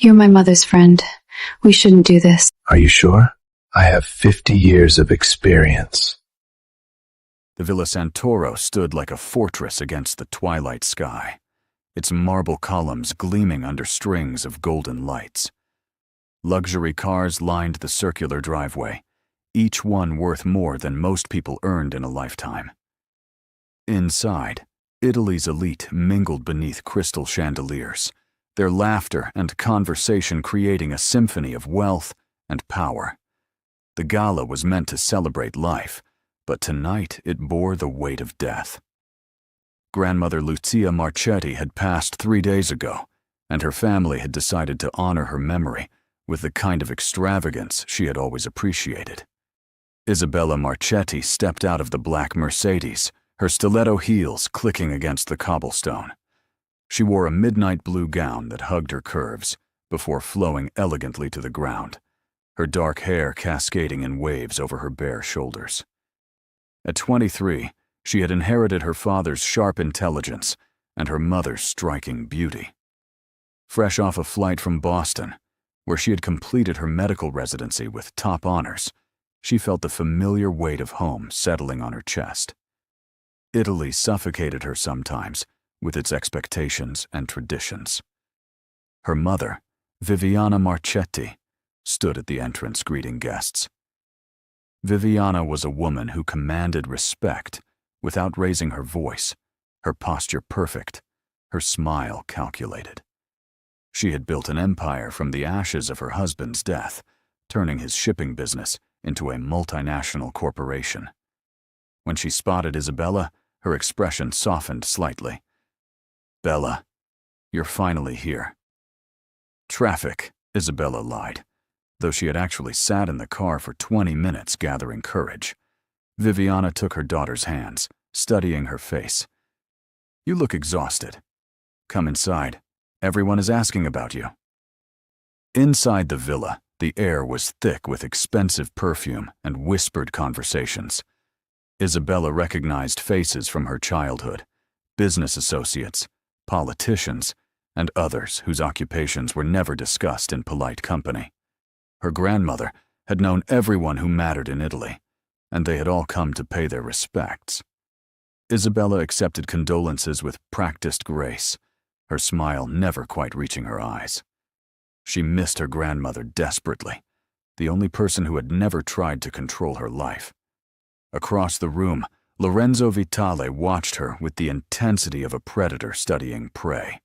You're my mother's friend. We shouldn't do this. Are you sure? I have 50 years of experience. The Villa Santoro stood like a fortress against the twilight sky, its marble columns gleaming under strings of golden lights. Luxury cars lined the circular driveway, each one worth more than most people earned in a lifetime. Inside, Italy's elite mingled beneath crystal chandeliers, their laughter and conversation creating a symphony of wealth and power. The gala was meant to celebrate life, but tonight it bore the weight of death. Grandmother Lucia Marchetti had passed 3 days ago, and her family had decided to honor her memory with the kind of extravagance she had always appreciated. Isabella Marchetti stepped out of the black Mercedes, her stiletto heels clicking against the cobblestone. She wore a midnight blue gown that hugged her curves before flowing elegantly to the ground, her dark hair cascading in waves over her bare shoulders. At 23, she had inherited her father's sharp intelligence and her mother's striking beauty. Fresh off a flight from Boston, where she had completed her medical residency with top honors, she felt the familiar weight of home settling on her chest. Italy suffocated her sometimes with its expectations and traditions. Her mother, Viviana Marchetti, stood at the entrance greeting guests. Viviana was a woman who commanded respect without raising her voice, her posture perfect, her smile calculated. She had built an empire from the ashes of her husband's death, turning his shipping business into a multinational corporation. When she spotted Isabella, her expression softened slightly. "Bella, you're finally here." "Traffic," Isabella lied, though she had actually sat in the car for 20 minutes gathering courage. Viviana took her daughter's hands, studying her face. "You look exhausted. Come inside. Everyone is asking about you." Inside the villa, the air was thick with expensive perfume and whispered conversations. Isabella recognized faces from her childhood, business associates, politicians, and others whose occupations were never discussed in polite company. Her grandmother had known everyone who mattered in Italy, and they had all come to pay their respects. Isabella accepted condolences with practiced grace, her smile never quite reaching her eyes. She missed her grandmother desperately, the only person who had never tried to control her life. Across the room, Lorenzo Vitale watched her with the intensity of a predator studying prey.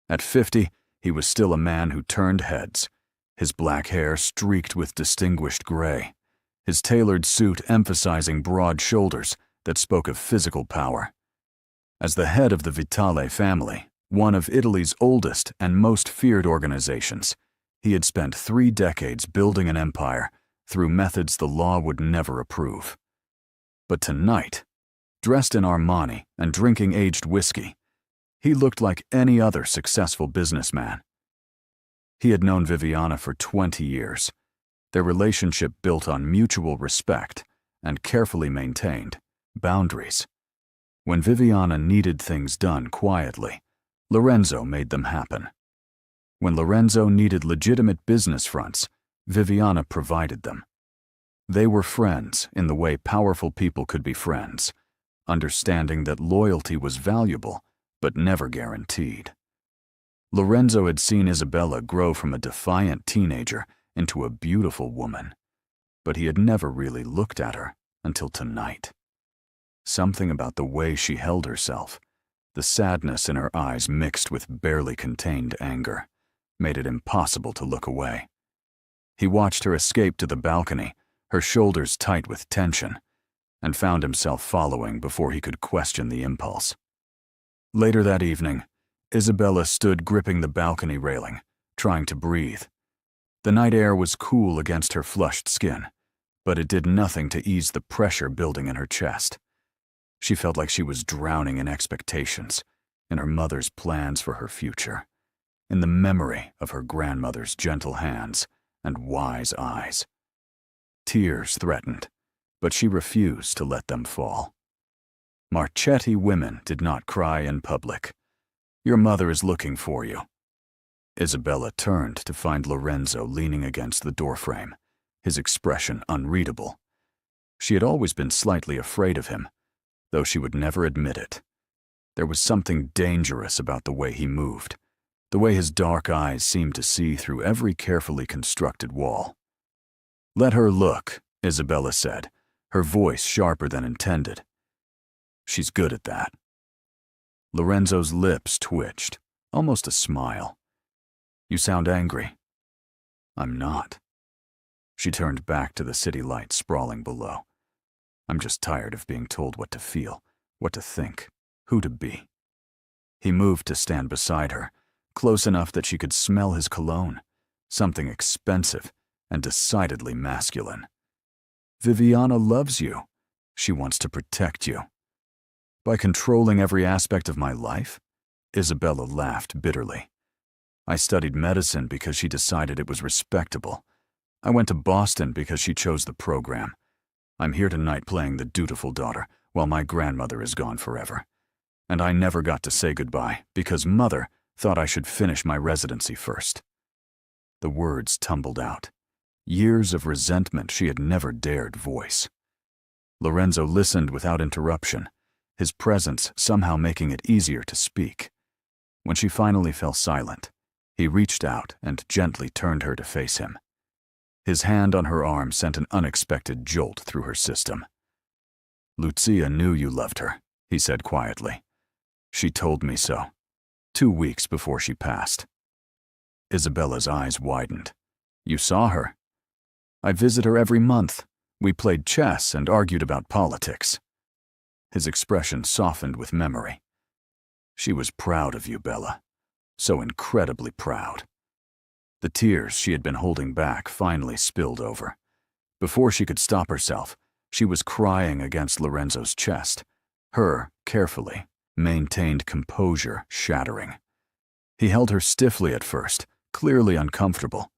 At 50, he was still a man who turned heads, his black hair streaked with distinguished gray, his tailored suit emphasizing broad shoulders that spoke of physical power. As the head of the Vitale family, one of Italy's oldest and most feared organizations, he had spent 3 decades building an empire through methods the law would never approve. But tonight, dressed in Armani and drinking aged whiskey, he looked like any other successful businessman. He had known Viviana for 20 years, their relationship built on mutual respect and carefully maintained boundaries. When Viviana needed things done quietly, Lorenzo made them happen. When Lorenzo needed legitimate business fronts, Viviana provided them. They were friends in the way powerful people could be friends, understanding that loyalty was valuable but never guaranteed. Lorenzo had seen Isabella grow from a defiant teenager into a beautiful woman, but he had never really looked at her until tonight. Something about the way she held herself, the sadness in her eyes mixed with barely contained anger, made it impossible to look away. He watched her escape to the balcony, her shoulders tight with tension, and found himself following before he could question the impulse. Later that evening, Isabella stood gripping the balcony railing, trying to breathe. The night air was cool against her flushed skin, but it did nothing to ease the pressure building in her chest. She felt like she was drowning in expectations, in her mother's plans for her future, in the memory of her grandmother's gentle hands and wise eyes. Tears threatened, but she refused to let them fall. Marchetti women did not cry in public. "Your mother is looking for you." Isabella turned to find Lorenzo leaning against the doorframe, his expression unreadable. She had always been slightly afraid of him, though she would never admit it. There was something dangerous about the way he moved, the way his dark eyes seemed to see through every carefully constructed wall. "Let her look," Isabella said, her voice sharper than intended. "She's good at that." Lorenzo's lips twitched, almost a smile. "You sound angry." "I'm not." She turned back to the city lights sprawling below. "I'm just tired of being told what to feel, what to think, who to be." He moved to stand beside her, close enough that she could smell his cologne, something expensive and decidedly masculine. "Viviana loves you. She wants to protect you." "By controlling every aspect of my life?" Isabella laughed bitterly. "I studied medicine because she decided it was respectable. I went to Boston because she chose the program. I'm here tonight playing the dutiful daughter while my grandmother is gone forever. And I never got to say goodbye because Mother thought I should finish my residency first." The words tumbled out. Years of resentment she had never dared voice. Lorenzo listened without interruption, his presence somehow making it easier to speak. When she finally fell silent, he reached out and gently turned her to face him. His hand on her arm sent an unexpected jolt through her system. "Lucia knew you loved her," he said quietly. "She told me so, 2 weeks before she passed." Isabella's eyes widened. "You saw her?" "I visit her every month. We played chess and argued about politics." His expression softened with memory. "She was proud of you, Bella. So incredibly proud." The tears she had been holding back finally spilled over. Before she could stop herself, she was crying against Lorenzo's chest, her, carefully, maintained composure shattering. He held her stiffly at first, clearly uncomfortable.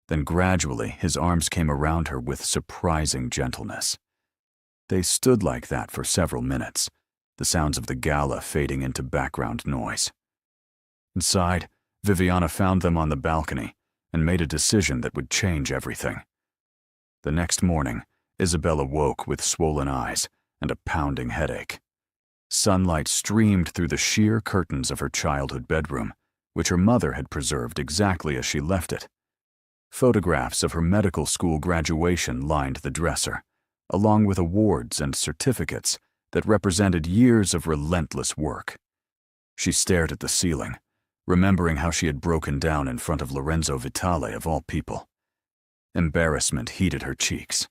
Then gradually his arms came around her with surprising gentleness. They stood like that for several minutes, the sounds of the gala fading into background noise. Inside, Viviana found them on the balcony and made a decision that would change everything. The next morning, Isabella woke with swollen eyes and a pounding headache. Sunlight streamed through the sheer curtains of her childhood bedroom, which her mother had preserved exactly as she left it. Photographs of her medical school graduation lined the dresser, along with awards and certificates that represented years of relentless work. She stared at the ceiling, remembering how she had broken down in front of Lorenzo Vitale of all people. Embarrassment heated her cheeks.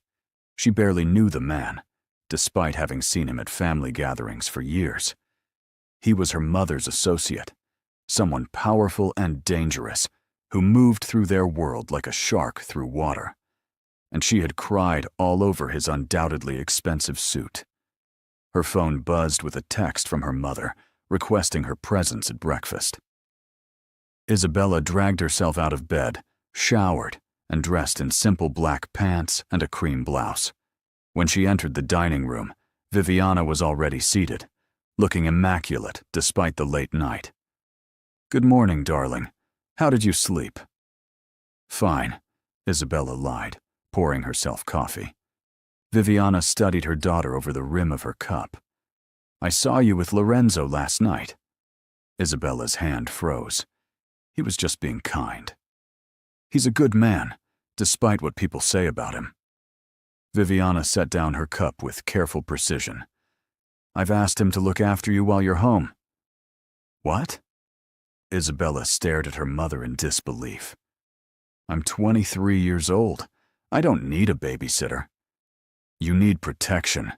She barely knew the man, despite having seen him at family gatherings for years. He was her mother's associate, someone powerful and dangerous, who moved through their world like a shark through water. And she had cried all over his undoubtedly expensive suit. Her phone buzzed with a text from her mother, requesting her presence at breakfast. Isabella dragged herself out of bed, showered, and dressed in simple black pants and a cream blouse. When she entered the dining room, Viviana was already seated, looking immaculate despite the late night. "Good morning, darling. How did you sleep?" "Fine," Isabella lied, pouring herself coffee. Viviana studied her daughter over the rim of her cup. "I saw you with Lorenzo last night." Isabella's hand froze. He was just being kind. "He's a good man, despite what people say about him." Viviana set down her cup with careful precision. "I've asked him to look after you while you're home." "What?" Isabella stared at her mother in disbelief. "I'm 23 years old. I don't need a babysitter." "You need protection.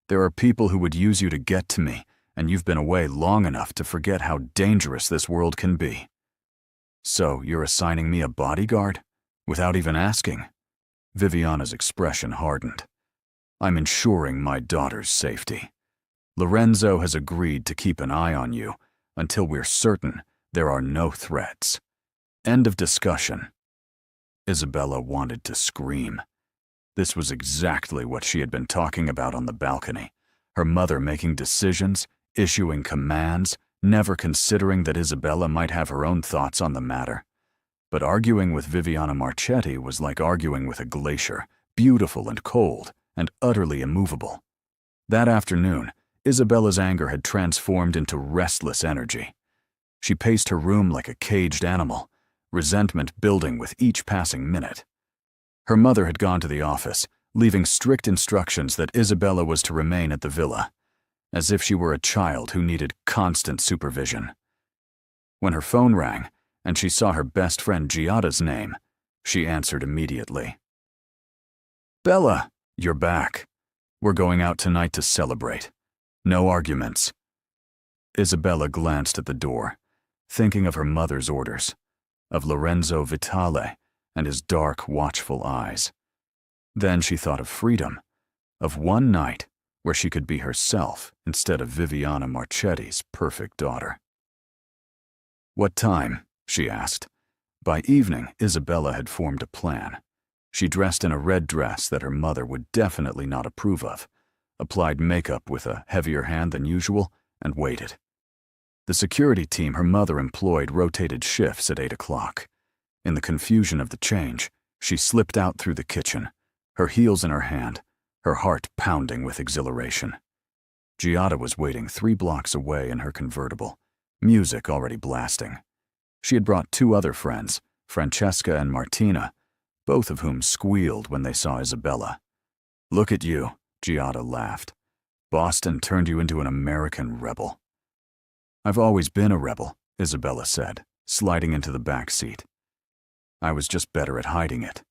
There are people who would use you to get to me, and you've been away long enough to forget how dangerous this world can be." "So you're assigning me a bodyguard? Without even asking?" Viviana's expression hardened. "I'm ensuring my daughter's safety. Lorenzo has agreed to keep an eye on you until we're certain there are no threats. End of discussion." Isabella wanted to scream. This was exactly what she had been talking about on the balcony, her mother making decisions, issuing commands, never considering that Isabella might have her own thoughts on the matter. But arguing with Viviana Marchetti was like arguing with a glacier, beautiful and cold, and utterly immovable. That afternoon, Isabella's anger had transformed into restless energy. She paced her room like a caged animal, resentment building with each passing minute. Her mother had gone to the office, leaving strict instructions that Isabella was to remain at the villa, as if she were a child who needed constant supervision. When her phone rang, and she saw her best friend Giada's name, she answered immediately. "Bella, you're back. We're going out tonight to celebrate. No arguments." Isabella glanced at the door, thinking of her mother's orders, of Lorenzo Vitale and his dark, watchful eyes. Then she thought of freedom, of one night where she could be herself instead of Viviana Marchetti's perfect daughter. "What time?" she asked. By evening, Isabella had formed a plan. She dressed in a red dress that her mother would definitely not approve of, applied makeup with a heavier hand than usual, and waited. The security team her mother employed rotated shifts at 8 o'clock. In the confusion of the change, she slipped out through the kitchen, her heels in her hand, her heart pounding with exhilaration. Giada was waiting 3 blocks away in her convertible, music already blasting. She had brought 2 other friends, Francesca and Martina, both of whom squealed when they saw Isabella. "Look at you," Giada laughed. "Boston turned you into an American rebel." "I've always been a rebel," Isabella said, sliding into the back seat. "I was just better at hiding it."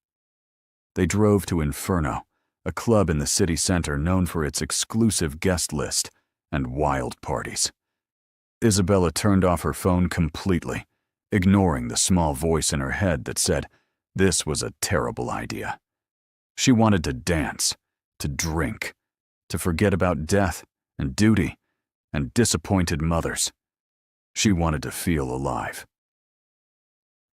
They drove to Inferno, a club in the city center known for its exclusive guest list and wild parties. Isabella turned off her phone completely, ignoring the small voice in her head that said this was a terrible idea. She wanted to dance, to drink, to forget about death and duty and disappointed mothers. She wanted to feel alive.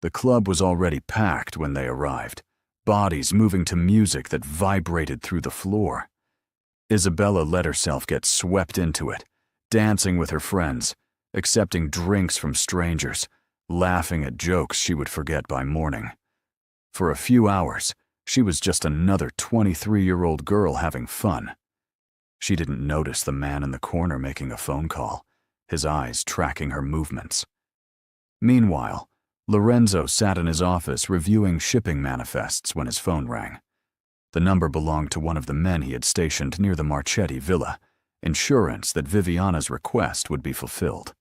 The club was already packed when they arrived, bodies moving to music that vibrated through the floor. Isabella let herself get swept into it, dancing with her friends, accepting drinks from strangers, laughing at jokes she would forget by morning. For a few hours, she was just another 23-year-old girl having fun. She didn't notice the man in the corner making a phone call, his eyes tracking her movements. Meanwhile, Lorenzo sat in his office reviewing shipping manifests when his phone rang. The number belonged to one of the men he had stationed near the Marchetti villa, insurance that Viviana's request would be fulfilled.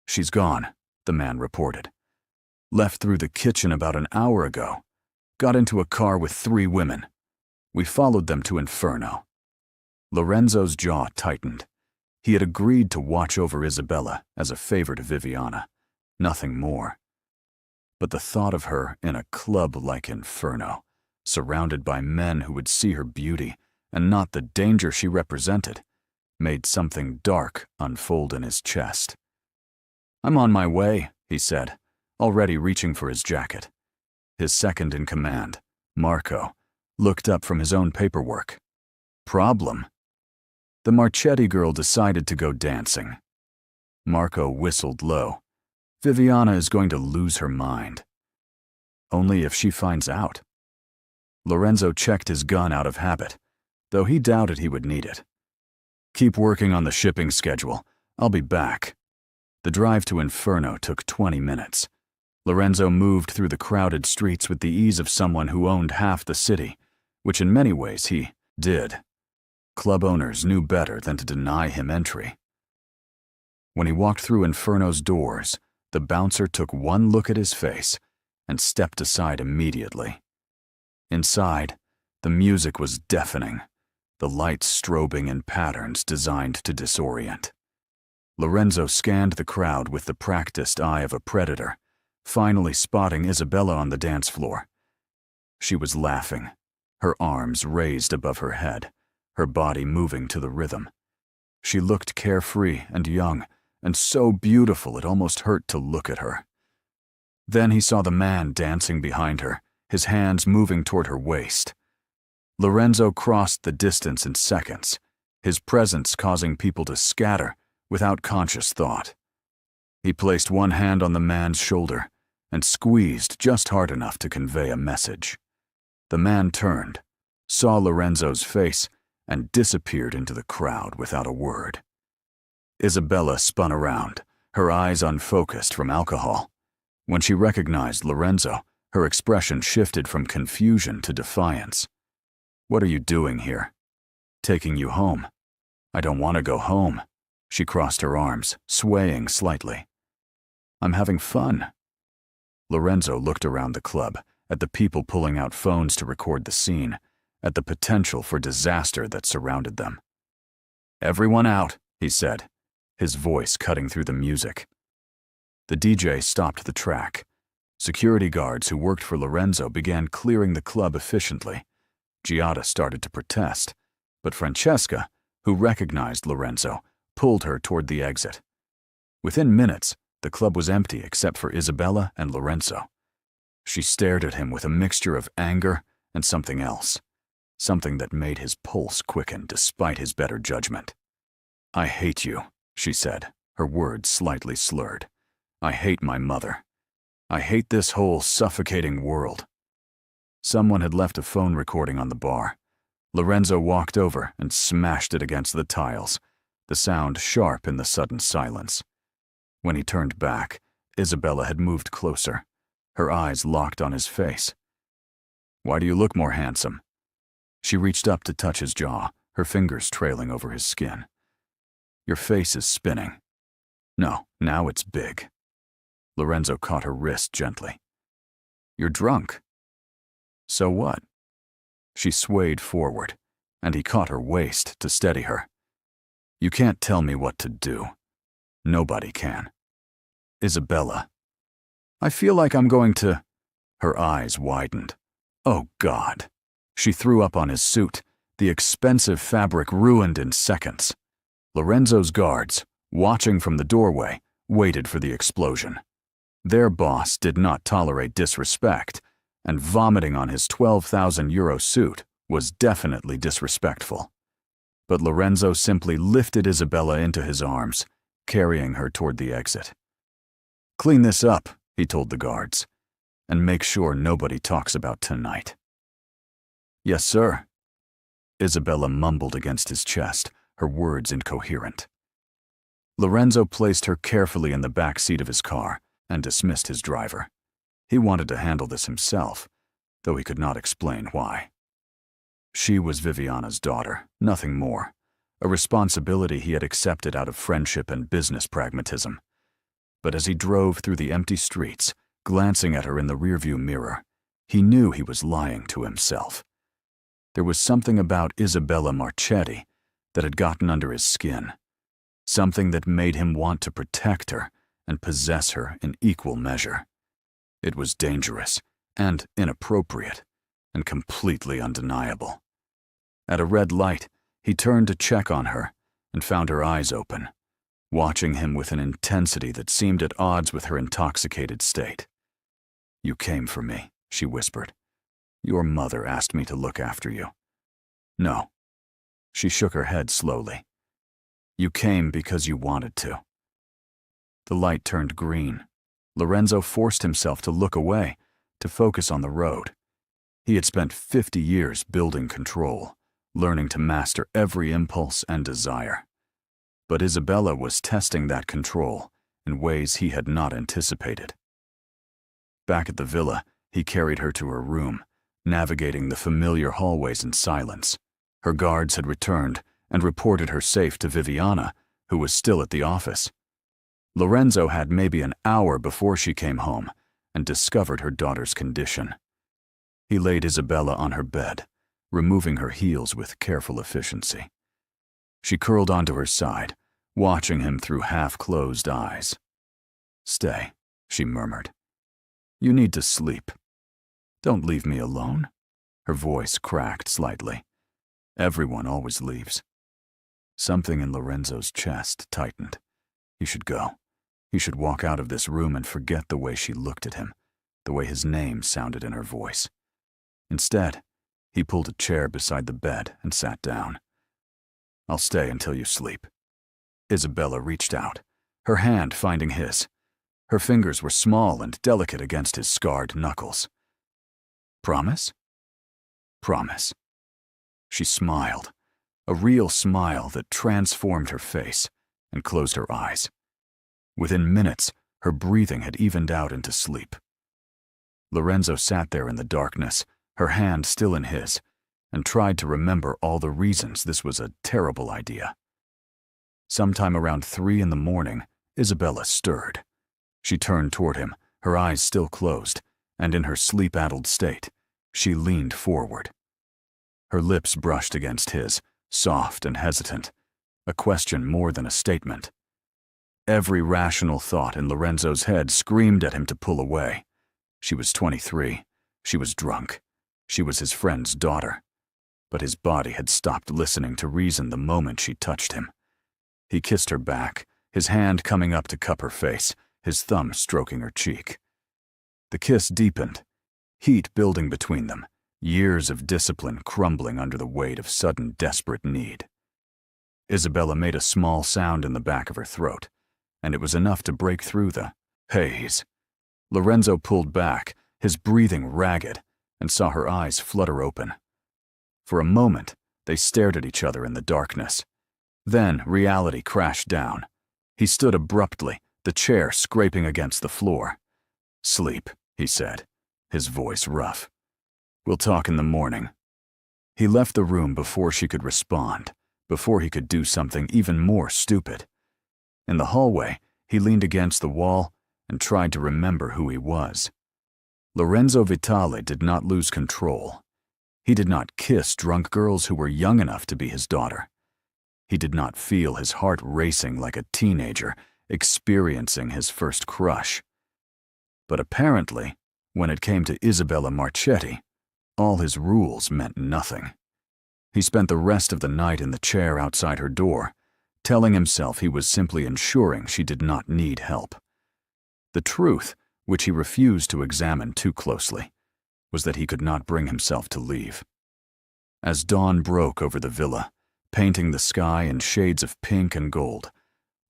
"She's gone," the man reported. "Left through the kitchen about an hour ago. Got into a car with 3 women. We followed them to Inferno." Lorenzo's jaw tightened. He had agreed to watch over Isabella as a favor to Viviana, nothing more. But the thought of her in a club like Inferno, surrounded by men who would see her beauty and not the danger she represented, made something dark unfold in his chest. "I'm on my way," he said, already reaching for his jacket. His second in command, Marco, looked up from his own paperwork. "Problem?" The Marchetti girl decided to go dancing. Marco whistled low. "Viviana is going to lose her mind." "Only if she finds out." Lorenzo checked his gun out of habit, though he doubted he would need it. "Keep working on the shipping schedule. I'll be back." The drive to Inferno took 20 minutes. Lorenzo moved through the crowded streets with the ease of someone who owned half the city, which in many ways he did. Club owners knew better than to deny him entry. When he walked through Inferno's doors, the bouncer took one look at his face and stepped aside immediately. Inside, the music was deafening, the lights strobing in patterns designed to disorient. Lorenzo scanned the crowd with the practiced eye of a predator, finally spotting Isabella on the dance floor. She was laughing, her arms raised above her head, her body moving to the rhythm. She looked carefree and young, and so beautiful it almost hurt to look at her. Then he saw the man dancing behind her, his hands moving toward her waist. Lorenzo crossed the distance in seconds, his presence causing people to scatter without conscious thought. He placed one hand on the man's shoulder and squeezed just hard enough to convey a message. The man turned, saw Lorenzo's face, and disappeared into the crowd without a word. Isabella spun around, her eyes unfocused from alcohol. When she recognized Lorenzo, her expression shifted from confusion to defiance. "What are you doing here?" "Taking you home." "I don't want to go home." She crossed her arms, swaying slightly. "I'm having fun." Lorenzo looked around the club, at the people pulling out phones to record the scene, at the potential for disaster that surrounded them. "Everyone out," he said, his voice cutting through the music. The DJ stopped the track. Security guards who worked for Lorenzo began clearing the club efficiently. Giada started to protest, but Francesca, who recognized Lorenzo, pulled her toward the exit. Within minutes, the club was empty except for Isabella and Lorenzo. She stared at him with a mixture of anger and something else, something that made his pulse quicken despite his better judgment. "I hate you," she said, her words slightly slurred. "I hate my mother. I hate this whole suffocating world." Someone had left a phone recording on the bar. Lorenzo walked over and smashed it against the tiles, the sound sharp in the sudden silence. When he turned back, Isabella had moved closer, her eyes locked on his face. "Why do you look more handsome?" She reached up to touch his jaw, her fingers trailing over his skin. "Your face is spinning." "No, now it's big." Lorenzo caught her wrist gently. "You're drunk." "So what?" She swayed forward, and he caught her waist to steady her. "You can't tell me what to do. Nobody can." "Isabella." "I feel like I'm going to—" Her eyes widened. Oh, God. She threw up on his suit, the expensive fabric ruined in seconds. Lorenzo's guards, watching from the doorway, waited for the explosion. Their boss did not tolerate disrespect, and vomiting on his €12,000 suit was definitely disrespectful. But Lorenzo simply lifted Isabella into his arms, carrying her toward the exit. "Clean this up," he told the guards, "and make sure nobody talks about tonight." "Yes, sir." Isabella mumbled against his chest, her words incoherent. Lorenzo placed her carefully in the back seat of his car and dismissed his driver. He wanted to handle this himself, though he could not explain why. She was Viviana's daughter, nothing more, a responsibility he had accepted out of friendship and business pragmatism. But as he drove through the empty streets, glancing at her in the rearview mirror, he knew he was lying to himself. There was something about Isabella Marchetti that had gotten under his skin, something that made him want to protect her and possess her in equal measure. It was dangerous and inappropriate and completely undeniable. At a red light, he turned to check on her and found her eyes open, watching him with an intensity that seemed at odds with her intoxicated state. "You came for me," she whispered. "Your mother asked me to look after you." "No." She shook her head slowly. "You came because you wanted to." The light turned green. Lorenzo forced himself to look away, to focus on the road. He had spent 50 years building control, learning to master every impulse and desire. But Isabella was testing that control in ways he had not anticipated. Back at the villa, he carried her to her room, navigating the familiar hallways in silence. Her guards had returned and reported her safe to Viviana, who was still at the office. Lorenzo had maybe an hour before she came home and discovered her daughter's condition. He laid Isabella on her bed, removing her heels with careful efficiency. She curled onto her side, watching him through half-closed eyes. "Stay," she murmured. "You need to sleep. Don't leave me alone." Her voice cracked slightly. "Everyone always leaves." Something in Lorenzo's chest tightened. He should go. He should walk out of this room and forget the way she looked at him, the way his name sounded in her voice. Instead, he pulled a chair beside the bed and sat down. "I'll stay until you sleep." Isabella reached out, her hand finding his. Her fingers were small and delicate against his scarred knuckles. Promise? Promise. She smiled, a real smile that transformed her face, and closed her eyes. Within minutes, her breathing had evened out into sleep. Lorenzo sat there in the darkness, her hand still in his, and tried to remember all the reasons this was a terrible idea. Sometime around 3 in the morning, Isabella stirred. She turned toward him, her eyes still closed, and in her sleep-addled state, she leaned forward. Her lips brushed against his, soft and hesitant, a question more than a statement. Every rational thought in Lorenzo's head screamed at him to pull away. She was 23. She was drunk. She was his friend's daughter. But his body had stopped listening to reason the moment she touched him. He kissed her back, his hand coming up to cup her face, his thumb stroking her cheek. The kiss deepened, heat building between them, years of discipline crumbling under the weight of sudden desperate need. Isabella made a small sound in the back of her throat, and it was enough to break through the haze. Lorenzo pulled back, his breathing ragged, and saw her eyes flutter open. For a moment, they stared at each other in the darkness. Then reality crashed down. He stood abruptly, the chair scraping against the floor. "Sleep," he said, his voice rough. "We'll talk in the morning." He left the room before she could respond, before he could do something even more stupid. In the hallway, he leaned against the wall and tried to remember who he was. Lorenzo Vitale did not lose control. He did not kiss drunk girls who were young enough to be his daughter. He did not feel his heart racing like a teenager experiencing his first crush. But apparently, when it came to Isabella Marchetti, all his rules meant nothing. He spent the rest of the night in the chair outside her door, telling himself he was simply ensuring she did not need help. The truth, which he refused to examine too closely, was that he could not bring himself to leave. As dawn broke over the villa, painting the sky in shades of pink and gold,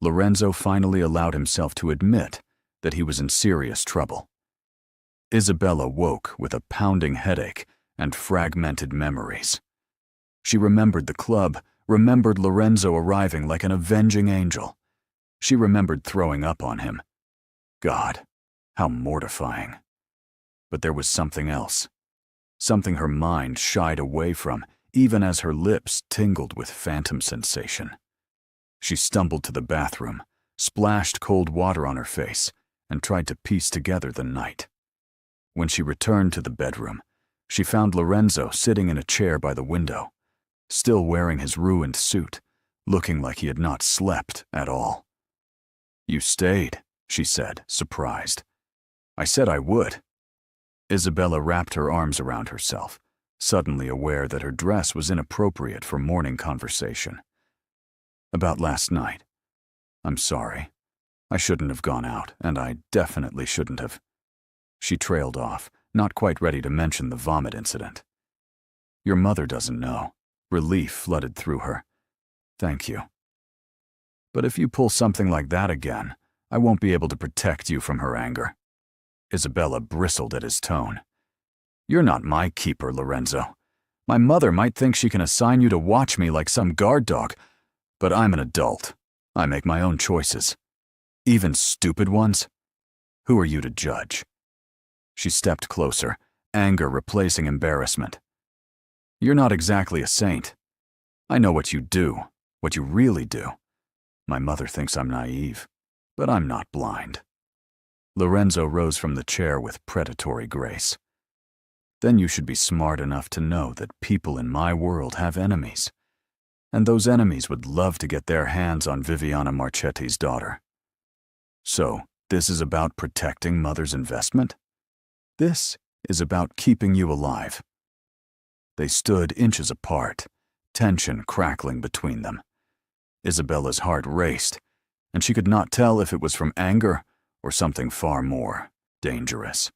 Lorenzo finally allowed himself to admit that he was in serious trouble. Isabella woke with a pounding headache and fragmented memories. She remembered the club, remembered Lorenzo arriving like an avenging angel. She remembered throwing up on him. God, how mortifying. But there was something else, something her mind shied away from, even as her lips tingled with phantom sensation. She stumbled to the bathroom, splashed cold water on her face, and tried to piece together the night. When she returned to the bedroom, she found Lorenzo sitting in a chair by the window, still wearing his ruined suit, looking like he had not slept at all. "You stayed," she said, surprised. "I said I would." Isabella wrapped her arms around herself, suddenly aware that her dress was inappropriate for morning conversation. "About last night. I'm sorry. I shouldn't have gone out, and I definitely shouldn't have." She trailed off, not quite ready to mention the vomit incident. "Your mother doesn't know." Relief flooded through her. "Thank you. But if you pull something like that again, I won't be able to protect you from her anger." Isabella bristled at his tone. "You're not my keeper, Lorenzo. My mother might think she can assign you to watch me like some guard dog, but I'm an adult. I make my own choices. Even stupid ones? Who are you to judge?" She stepped closer, anger replacing embarrassment. "You're not exactly a saint. I know what you do, what you really do. My mother thinks I'm naive, but I'm not blind." Lorenzo rose from the chair with predatory grace. "Then you should be smart enough to know that people in my world have enemies, and those enemies would love to get their hands on Viviana Marchetti's daughter. So, this is about protecting Mother's investment? This is about keeping you alive." They stood inches apart, tension crackling between them. Isabella's heart raced, and she could not tell if it was from anger or something far more dangerous.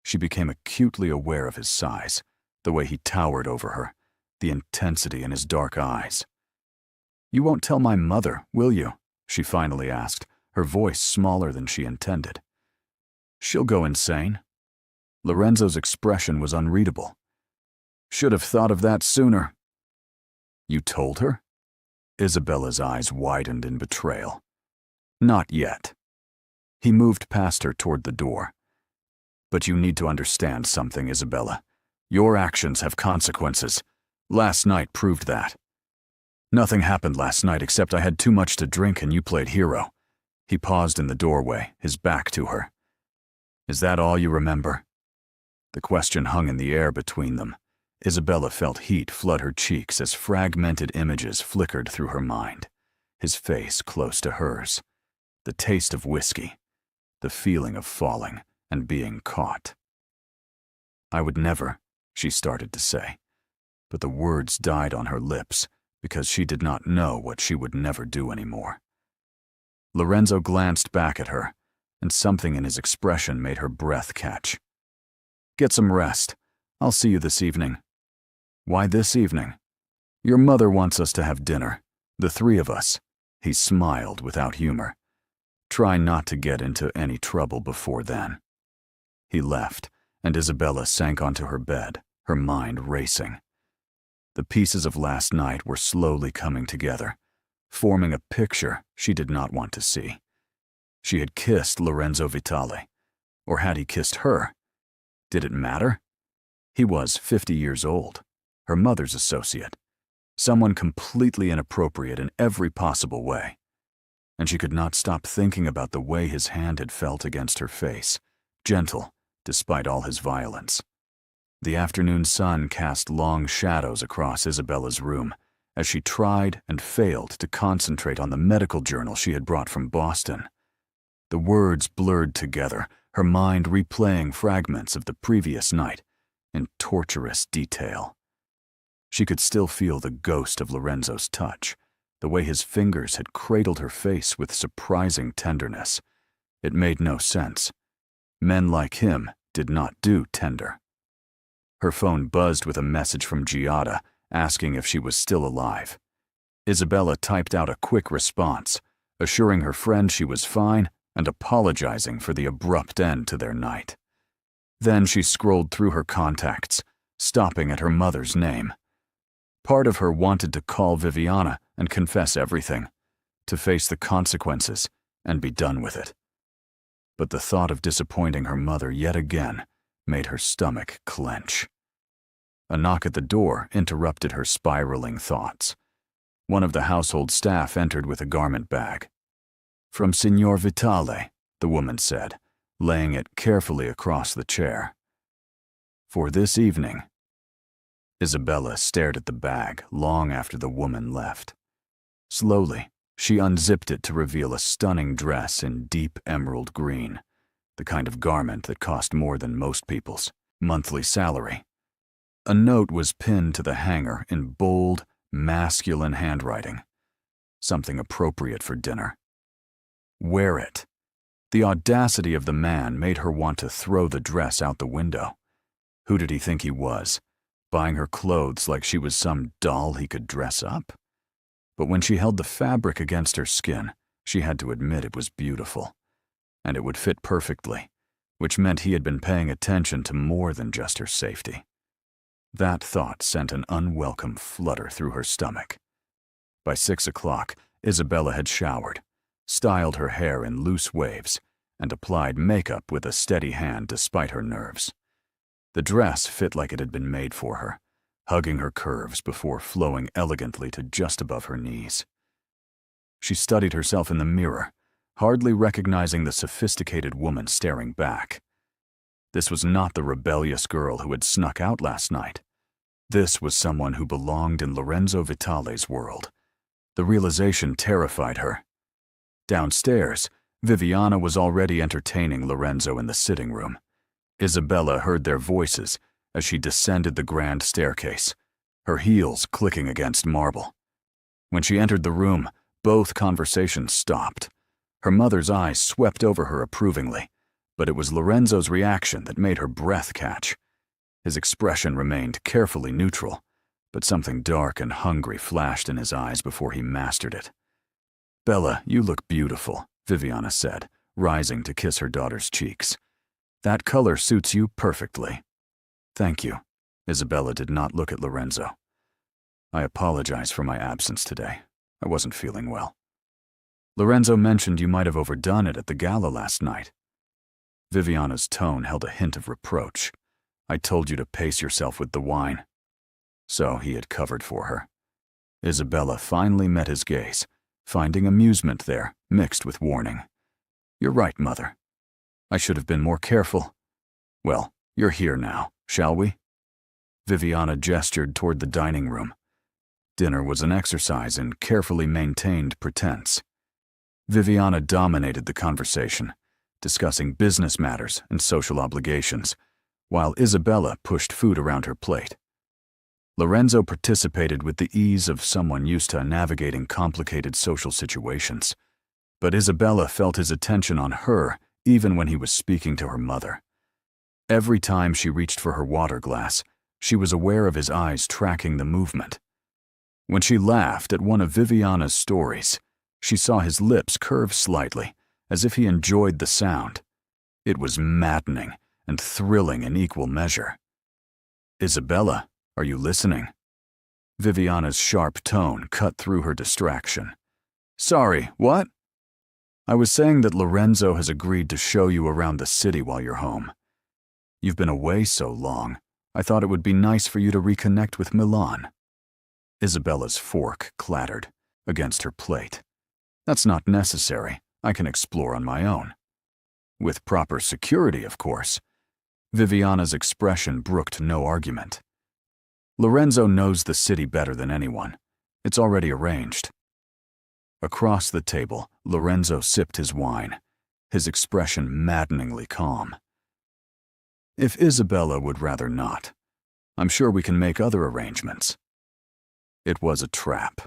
She became acutely aware of his size, the way he towered over her, the intensity in his dark eyes. "You won't tell my mother, will you?" she finally asked, her voice smaller than she intended. She'll go insane. Lorenzo's expression was unreadable. Should have thought of that sooner. You told her? Isabella's eyes widened in betrayal. Not yet. He moved past her toward the door. But you need to understand something, Isabella. Your actions have consequences. Last night proved that. Nothing happened last night except I had too much to drink and you played hero. He paused in the doorway, his back to her. Is that all you remember? The question hung in the air between them. Isabella felt heat flood her cheeks as fragmented images flickered through her mind. His face close to hers. The taste of whiskey. The feeling of falling and being caught. I would never, she started to say, but the words died on her lips because she did not know what she would never do anymore. Lorenzo glanced back at her, and something in his expression made her breath catch. Get some rest. I'll see you this evening. Why this evening? Your mother wants us to have dinner, the three of us. He smiled without humor. Try not to get into any trouble before then. He left, and Isabella sank onto her bed, her mind racing. The pieces of last night were slowly coming together, forming a picture she did not want to see. She had kissed Lorenzo Vitale. Or had he kissed her? Did it matter? He was 50 years old, her mother's associate, someone completely inappropriate in every possible way. And she could not stop thinking about the way his hand had felt against her face, gentle despite all his violence. The afternoon sun cast long shadows across Isabella's room as she tried and failed to concentrate on the medical journal she had brought from Boston. The words blurred together, her mind replaying fragments of the previous night in torturous detail. She could still feel the ghost of Lorenzo's touch, the way his fingers had cradled her face with surprising tenderness. It made no sense. Men like him did not do tender. Her phone buzzed with a message from Giada asking if she was still alive. Isabella typed out a quick response, assuring her friend she was fine and apologizing for the abrupt end to their night. Then she scrolled through her contacts, stopping at her mother's name. Part of her wanted to call Viviana and confess everything, to face the consequences and be done with it. But the thought of disappointing her mother yet again made her stomach clench. A knock at the door interrupted her spiraling thoughts. One of the household staff entered with a garment bag. From Signor Vitale, the woman said, laying it carefully across the chair. For this evening. Isabella stared at the bag long after the woman left. Slowly, she unzipped it to reveal a stunning dress in deep emerald green, the kind of garment that cost more than most people's monthly salary. A note was pinned to the hanger in bold, masculine handwriting, something appropriate for dinner. Wear it. The audacity of the man made her want to throw the dress out the window. Who did he think he was, buying her clothes like she was some doll he could dress up? But when she held the fabric against her skin, she had to admit it was beautiful. And it would fit perfectly, which meant he had been paying attention to more than just her safety. That thought sent an unwelcome flutter through her stomach. By 6 o'clock, Isabella had showered, styled her hair in loose waves, and applied makeup with a steady hand despite her nerves. The dress fit like it had been made for her, hugging her curves before flowing elegantly to just above her knees. She studied herself in the mirror, hardly recognizing the sophisticated woman staring back. This was not the rebellious girl who had snuck out last night. This was someone who belonged in Lorenzo Vitale's world. The realization terrified her. Downstairs, Viviana was already entertaining Lorenzo in the sitting room. Isabella heard their voices as she descended the grand staircase, her heels clicking against marble. When she entered the room, both conversations stopped. Her mother's eyes swept over her approvingly, but it was Lorenzo's reaction that made her breath catch. His expression remained carefully neutral, but something dark and hungry flashed in his eyes before he mastered it. "Bella, you look beautiful," Viviana said, rising to kiss her daughter's cheeks. That color suits you perfectly. Thank you. Isabella did not look at Lorenzo. I apologize for my absence today. I wasn't feeling well. Lorenzo mentioned you might have overdone it at the gala last night. Viviana's tone held a hint of reproach. I told you to pace yourself with the wine. So he had covered for her. Isabella finally met his gaze, finding amusement there, mixed with warning. You're right, Mother. I should have been more careful. Well, you're here now, shall we? Viviana gestured toward the dining room. Dinner was an exercise in carefully maintained pretense. Viviana dominated the conversation, discussing business matters and social obligations, while Isabella pushed food around her plate. Lorenzo participated with the ease of someone used to navigating complicated social situations, but Isabella felt his attention on her even when he was speaking to her mother. Every time she reached for her water glass, she was aware of his eyes tracking the movement. When she laughed at one of Viviana's stories, she saw his lips curve slightly, as if he enjoyed the sound. It was maddening and thrilling in equal measure. Isabella, are you listening? Viviana's sharp tone cut through her distraction. Sorry, what? I was saying that Lorenzo has agreed to show you around the city while you're home. You've been away so long, I thought it would be nice for you to reconnect with Milan. Isabella's fork clattered against her plate. That's not necessary. I can explore on my own. With proper security, of course. Viviana's expression brooked no argument. Lorenzo knows the city better than anyone. It's already arranged. Across the table, Lorenzo sipped his wine, his expression maddeningly calm. If Isabella would rather not, I'm sure we can make other arrangements. It was a trap,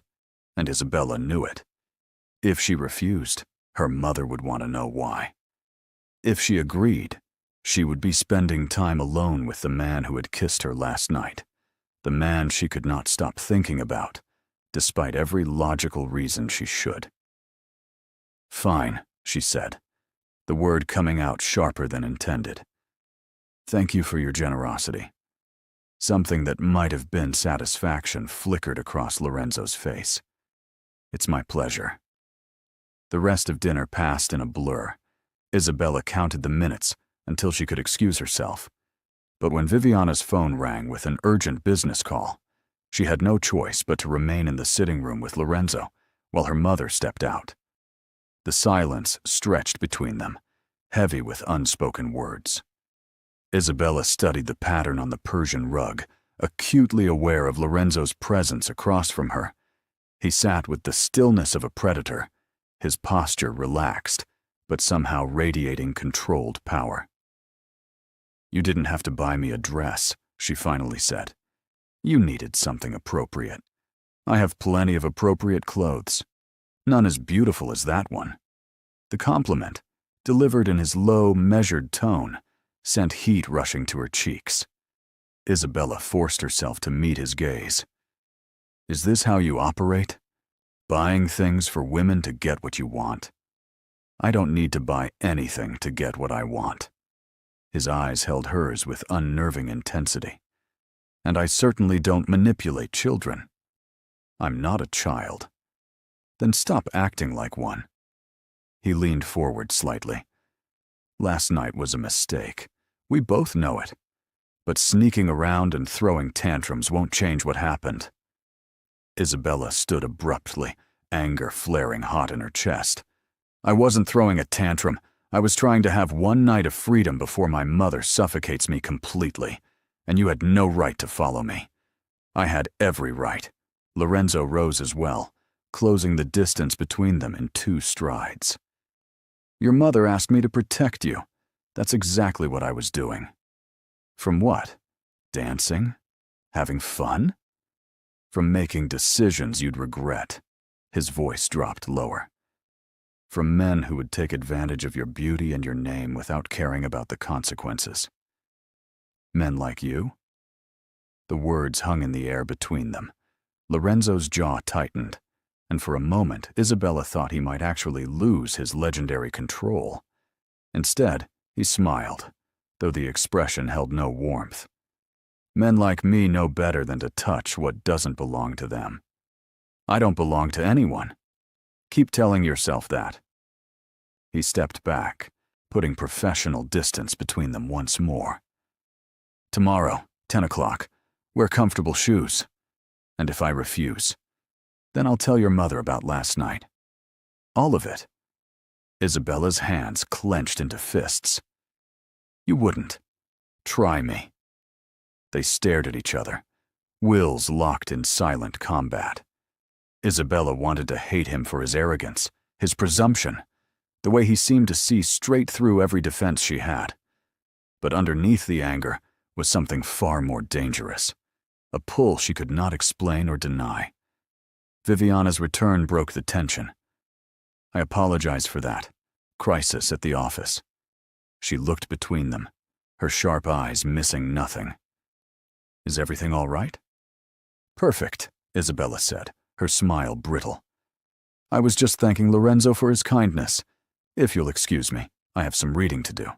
and Isabella knew it. If she refused, her mother would want to know why. If she agreed, she would be spending time alone with the man who had kissed her last night, the man she could not stop thinking about, despite every logical reason she should. Fine, she said, the word coming out sharper than intended. Thank you for your generosity. Something that might have been satisfaction flickered across Lorenzo's face. It's my pleasure. The rest of dinner passed in a blur. Isabella counted the minutes until she could excuse herself. But when Viviana's phone rang with an urgent business call, she had no choice but to remain in the sitting room with Lorenzo while her mother stepped out. The silence stretched between them, heavy with unspoken words. Isabella studied the pattern on the Persian rug, acutely aware of Lorenzo's presence across from her. He sat with the stillness of a predator, his posture relaxed, but somehow radiating controlled power. You didn't have to buy me a dress, she finally said. You needed something appropriate. I have plenty of appropriate clothes. None as beautiful as that one. The compliment, delivered in his low, measured tone, sent heat rushing to her cheeks. Isabella forced herself to meet his gaze. Is this how you operate? Buying things for women to get what you want? I don't need to buy anything to get what I want. His eyes held hers with unnerving intensity. And I certainly don't manipulate children. I'm not a child. Then stop acting like one. He leaned forward slightly. Last night was a mistake. We both know it. But sneaking around and throwing tantrums won't change what happened. Isabella stood abruptly, anger flaring hot in her chest. I wasn't throwing a tantrum. I was trying to have one night of freedom before my mother suffocates me completely, and you had no right to follow me. I had every right. Lorenzo rose as well, closing the distance between them in 2 strides. Your mother asked me to protect you. That's exactly what I was doing. From what? Dancing? Having fun? From making decisions you'd regret. His voice dropped lower. From men who would take advantage of your beauty and your name without caring about the consequences. Men like you? The words hung in the air between them. Lorenzo's jaw tightened, and for a moment Isabella thought he might actually lose his legendary control. Instead, he smiled, though the expression held no warmth. Men like me know better than to touch what doesn't belong to them. I don't belong to anyone. Keep telling yourself that. He stepped back, putting professional distance between them once more. Tomorrow, 10 o'clock, wear comfortable shoes. And if I refuse, then I'll tell your mother about last night. All of it. Isabella's hands clenched into fists. You wouldn't. Try me. They stared at each other, wills locked in silent combat. Isabella wanted to hate him for his arrogance, his presumption, the way he seemed to see straight through every defense she had. But underneath the anger was something far more dangerous, a pull she could not explain or deny. Viviana's return broke the tension. I apologize for that. Crisis at the office. She looked between them, her sharp eyes missing nothing. Is everything all right? Perfect, Isabella said, her smile brittle. I was just thanking Lorenzo for his kindness. If you'll excuse me, I have some reading to do.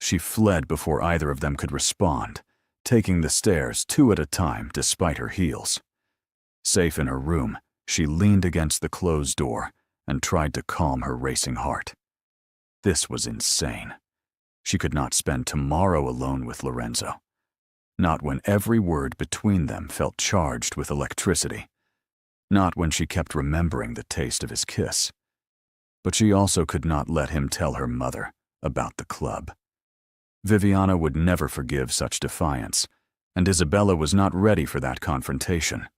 She fled before either of them could respond, taking the stairs 2 at a time despite her heels. Safe in her room, she leaned against the closed door and tried to calm her racing heart. This was insane. She could not spend tomorrow alone with Lorenzo. Not when every word between them felt charged with electricity. Not when she kept remembering the taste of his kiss. But she also could not let him tell her mother about the club. Viviana would never forgive such defiance, and Isabella was not ready for that confrontation.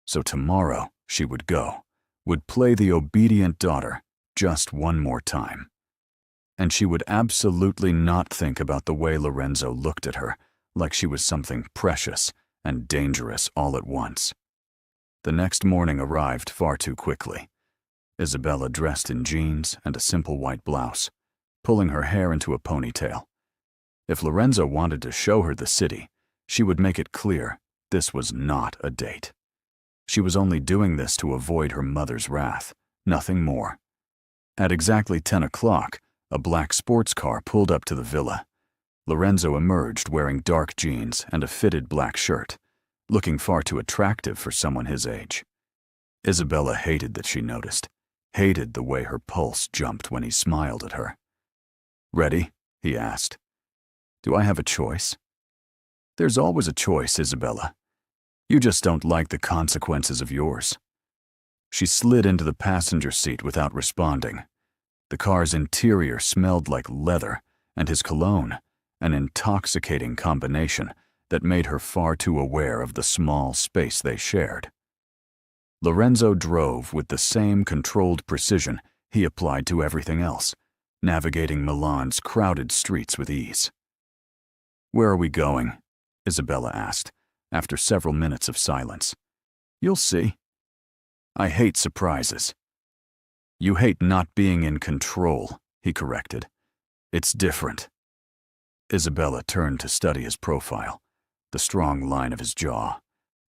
So tomorrow she would go, would play the obedient daughter just one more time. And she would absolutely not think about the way Lorenzo looked at her, like she was something precious and dangerous all at once. The next morning arrived far too quickly. Isabella dressed in jeans and a simple white blouse, pulling her hair into a ponytail. If Lorenzo wanted to show her the city, she would make it clear this was not a date. She was only doing this to avoid her mother's wrath, nothing more. At exactly 10 o'clock, a black sports car pulled up to the villa. Lorenzo emerged wearing dark jeans and a fitted black shirt, looking far too attractive for someone his age. Isabella hated that she noticed, hated the way her pulse jumped when he smiled at her. Ready? He asked. Do I have a choice? There's always a choice, Isabella. You just don't like the consequences of yours. She slid into the passenger seat without responding. The car's interior smelled like leather, and his cologne, an intoxicating combination that made her far too aware of the small space they shared. Lorenzo drove with the same controlled precision he applied to everything else, navigating Milan's crowded streets with ease. Where are we going? Isabella asked, after several minutes of silence. You'll see. I hate surprises. You hate not being in control, he corrected. It's different. Isabella turned to study his profile, the strong line of his jaw,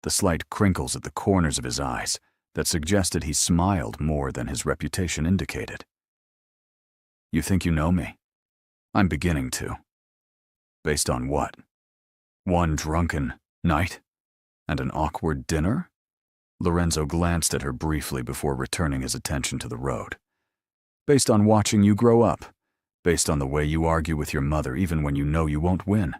the slight crinkles at the corners of his eyes that suggested he smiled more than his reputation indicated. You think you know me? I'm beginning to. Based on what? One drunken night? And an awkward dinner? Lorenzo glanced at her briefly before returning his attention to the road. Based on watching you grow up. Based on the way you argue with your mother even when you know you won't win.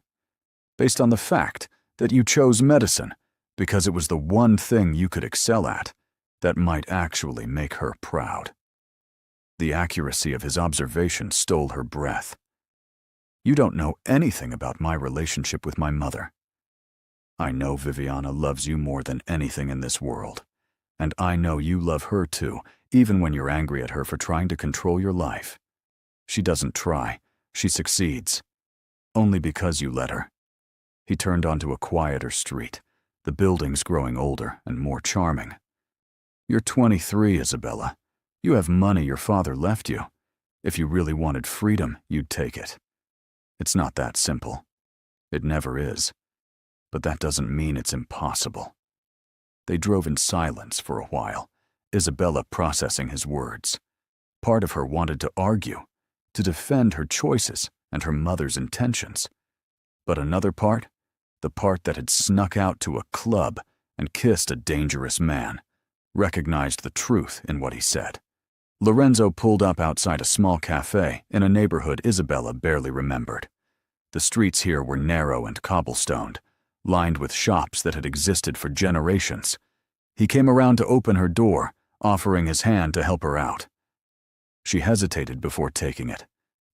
Based on the fact that you chose medicine because it was the one thing you could excel at that might actually make her proud. The accuracy of his observation stole her breath. You don't know anything about my relationship with my mother. I know Viviana loves you more than anything in this world, and I know you love her too, even when you're angry at her for trying to control your life. She doesn't try, she succeeds. Only because you let her. He turned onto a quieter street, the buildings growing older and more charming. You're 23, Isabella. You have money your father left you. If you really wanted freedom, you'd take it. It's not that simple. It never is. But that doesn't mean it's impossible. They drove in silence for a while, Isabella processing his words. Part of her wanted to argue, to defend her choices and her mother's intentions. But another part, the part that had snuck out to a club and kissed a dangerous man, recognized the truth in what he said. Lorenzo pulled up outside a small cafe in a neighborhood Isabella barely remembered. The streets here were narrow and cobblestoned, lined with shops that had existed for generations. He came around to open her door, offering his hand to help her out. She hesitated before taking it,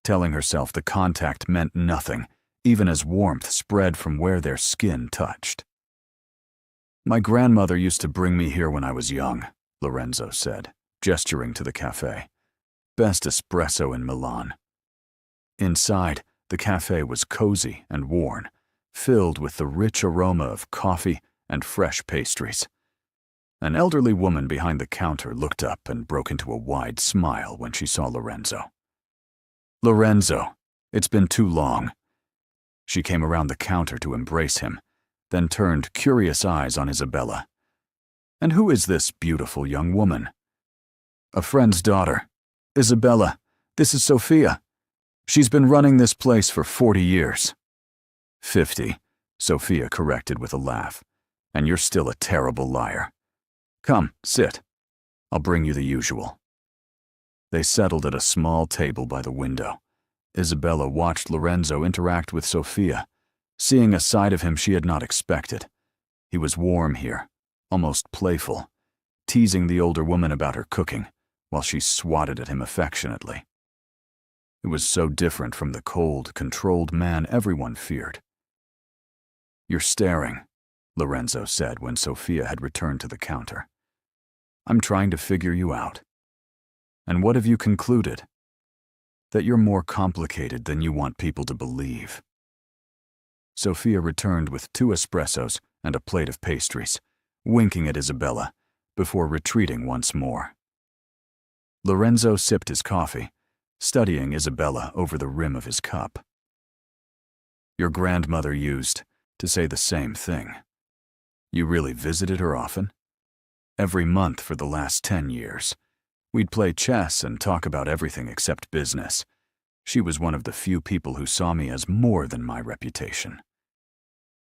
telling herself the contact meant nothing, even as warmth spread from where their skin touched. "My grandmother used to bring me here when I was young," Lorenzo said, gesturing to the cafe. "Best espresso in Milan." Inside, the cafe was cozy and worn, filled with the rich aroma of coffee and fresh pastries. An elderly woman behind the counter looked up and broke into a wide smile when she saw Lorenzo. "Lorenzo, it's been too long." She came around the counter to embrace him, then turned curious eyes on Isabella. "And who is this beautiful young woman?" "A friend's daughter. Isabella, this is Sophia. She's been running this place for 40 years. 50, Sophia corrected with a laugh. "And you're still a terrible liar. Come, sit. I'll bring you the usual." They settled at a small table by the window. Isabella watched Lorenzo interact with Sophia, seeing a side of him she had not expected. He was warm here, almost playful, teasing the older woman about her cooking, while she swatted at him affectionately. It was so different from the cold, controlled man everyone feared. "You're staring," Lorenzo said when Sophia had returned to the counter. "I'm trying to figure you out." "And what have you concluded?" "That you're more complicated than you want people to believe." Sophia returned with 2 espressos and a plate of pastries, winking at Isabella, before retreating once more. Lorenzo sipped his coffee, studying Isabella over the rim of his cup. "Your grandmother used to say the same thing. You really visited her often?" "Every month for the last 10 years. We'd play chess and talk about everything except business. She was one of the few people who saw me as more than my reputation."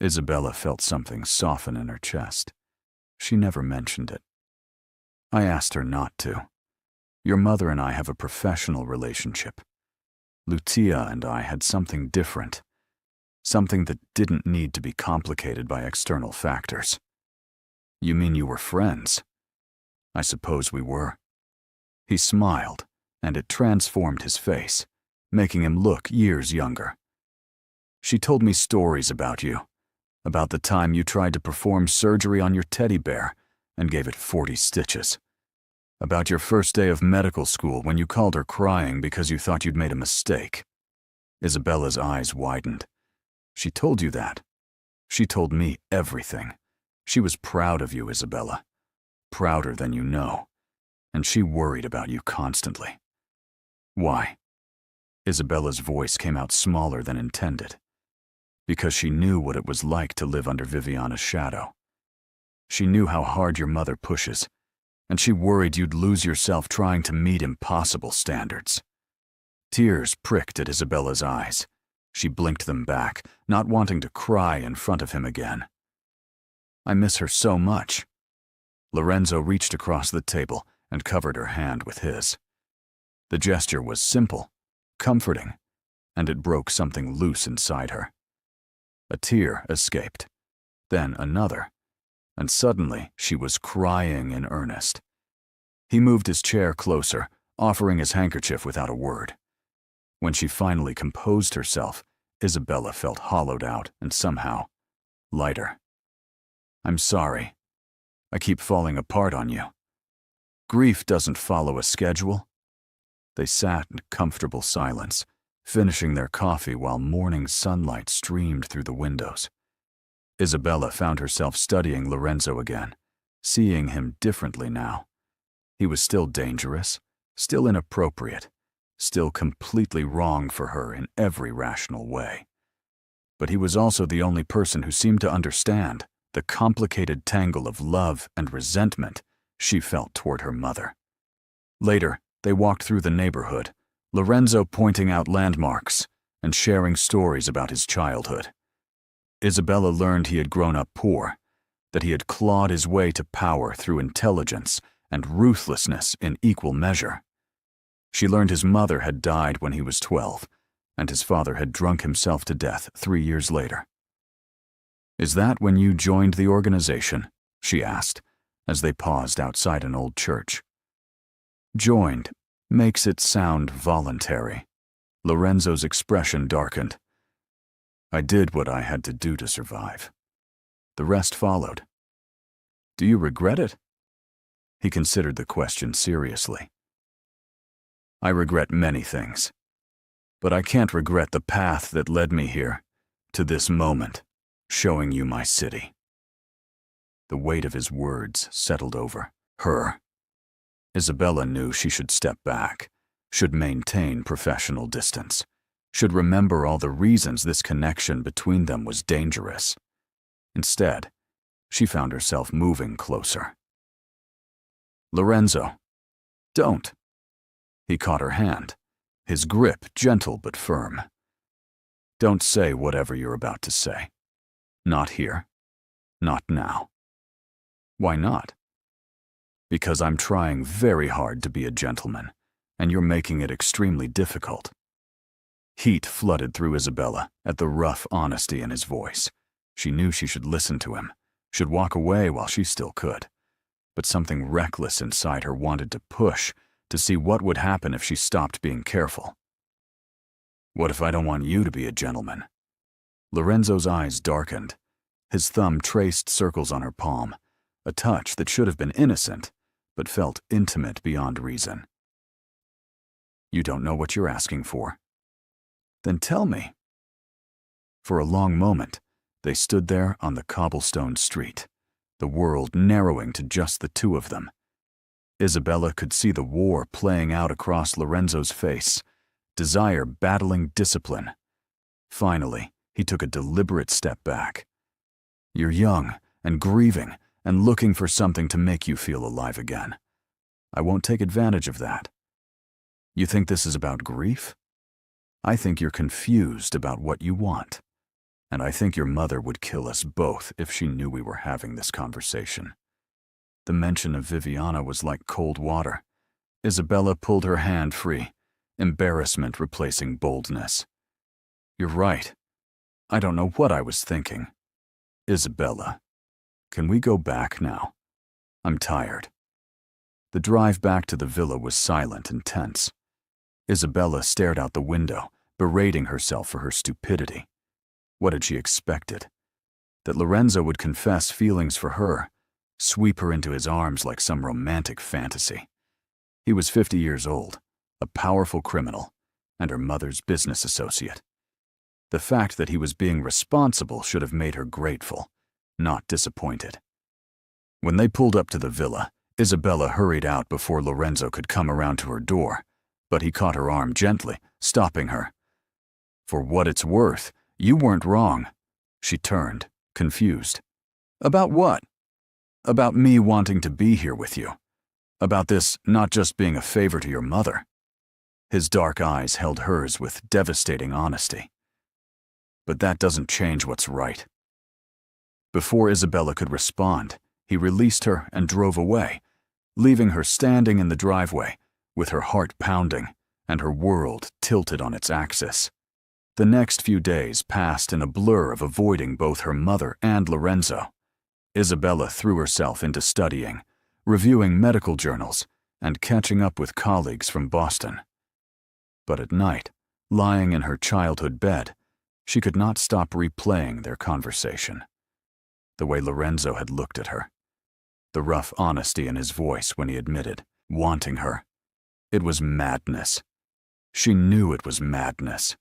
Isabella felt something soften in her chest. She never mentioned it. "I asked her not to. Your mother and I have a professional relationship. Lucia and I had something different, something that didn't need to be complicated by external factors." "You mean you were friends?" "I suppose we were." He smiled, and it transformed his face, making him look years younger. "She told me stories about you, about the time you tried to perform surgery on your teddy bear and gave it 40 stitches. About your first day of medical school when you called her crying because you thought you'd made a mistake." Isabella's eyes widened. "She told you that?" "She told me everything. She was proud of you, Isabella. Prouder than you know. And she worried about you constantly." "Why?" Isabella's voice came out smaller than intended. "Because she knew what it was like to live under Viviana's shadow. She knew how hard your mother pushes, and she worried you'd lose yourself trying to meet impossible standards." Tears pricked at Isabella's eyes. She blinked them back, not wanting to cry in front of him again. "I miss her so much." Lorenzo reached across the table and covered her hand with his. The gesture was simple, comforting, and it broke something loose inside her. A tear escaped, then another, and suddenly she was crying in earnest. He moved his chair closer, offering his handkerchief without a word. When she finally composed herself, Isabella felt hollowed out and somehow lighter. "I'm sorry. I keep falling apart on you. Grief doesn't follow a schedule." They sat in comfortable silence, finishing their coffee while morning sunlight streamed through the windows. Isabella found herself studying Lorenzo again, seeing him differently now. He was still dangerous, still inappropriate, still completely wrong for her in every rational way. But he was also the only person who seemed to understand the complicated tangle of love and resentment she felt toward her mother. Later, they walked through the neighborhood, Lorenzo pointing out landmarks, and sharing stories about his childhood. Isabella learned he had grown up poor, that he had clawed his way to power through intelligence and ruthlessness in equal measure. She learned his mother had died when he was 12, and his father had drunk himself to death 3 years later. "Is that when you joined the organization?" she asked, as they paused outside an old church. "Joined" makes it sound voluntary. Lorenzo's expression darkened. "I did what I had to do to survive. The rest followed." "Do you regret it?" He considered the question seriously. "I regret many things, but I can't regret the path that led me here, to this moment, showing you my city." The weight of his words settled over her. Isabella knew she should step back, should maintain professional distance, should remember all the reasons this connection between them was dangerous. Instead, she found herself moving closer. "Lorenzo, don't." He caught her hand, his grip gentle but firm. "Don't say whatever you're about to say. Not here. Not now." "Why not?" "Because I'm trying very hard to be a gentleman, and you're making it extremely difficult." Heat flooded through Isabella at the rough honesty in his voice. She knew she should listen to him, should walk away while she still could. But something reckless inside her wanted to push, to see what would happen if she stopped being careful. "What if I don't want you to be a gentleman?" Lorenzo's eyes darkened. His thumb traced circles on her palm, a touch that should have been innocent, but felt intimate beyond reason. "You don't know what you're asking for." "Then tell me." For a long moment, they stood there on the cobblestone street, the world narrowing to just the two of them. Isabella could see the war playing out across Lorenzo's face, desire battling discipline. Finally, he took a deliberate step back. "You're young and grieving and looking for something to make you feel alive again. I won't take advantage of that. You think this is about grief? I think you're confused about what you want. And I think your mother would kill us both if she knew we were having this conversation." The mention of Viviana was like cold water. Isabella pulled her hand free, embarrassment replacing boldness. "You're right. I don't know what I was thinking. Isabella, can we go back now? I'm tired." The drive back to the villa was silent and tense. Isabella stared out the window, berating herself for her stupidity. What had she expected? That Lorenzo would confess feelings for her, sweep her into his arms like some romantic fantasy. He was 50 years old, a powerful criminal, and her mother's business associate. The fact that he was being responsible should have made her grateful, not disappointed. When they pulled up to the villa, Isabella hurried out before Lorenzo could come around to her door, but he caught her arm gently, stopping her. "For what it's worth, you weren't wrong." She turned, confused. "About what?" "About me wanting to be here with you. About this not just being a favor to your mother." His dark eyes held hers with devastating honesty. "But that doesn't change what's right." Before Isabella could respond, he released her and drove away, leaving her standing in the driveway, with her heart pounding and her world tilted on its axis. The next few days passed in a blur of avoiding both her mother and Lorenzo. Isabella threw herself into studying, reviewing medical journals, and catching up with colleagues from Boston. But at night, lying in her childhood bed, she could not stop replaying their conversation. The way Lorenzo had looked at her. The rough honesty in his voice when he admitted wanting her. It was madness. She knew it was madness.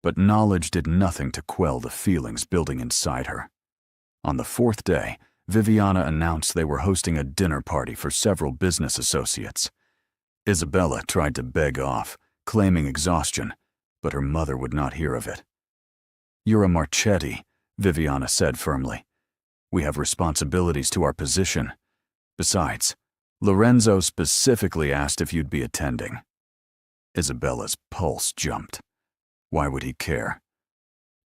But knowledge did nothing to quell the feelings building inside her. On the 4th day, Viviana announced they were hosting a dinner party for several business associates. Isabella tried to beg off, claiming exhaustion, but her mother would not hear of it. "You're a Marchetti," Viviana said firmly. "We have responsibilities to our position. Besides, Lorenzo specifically asked if you'd be attending." Isabella's pulse jumped. Why would he care?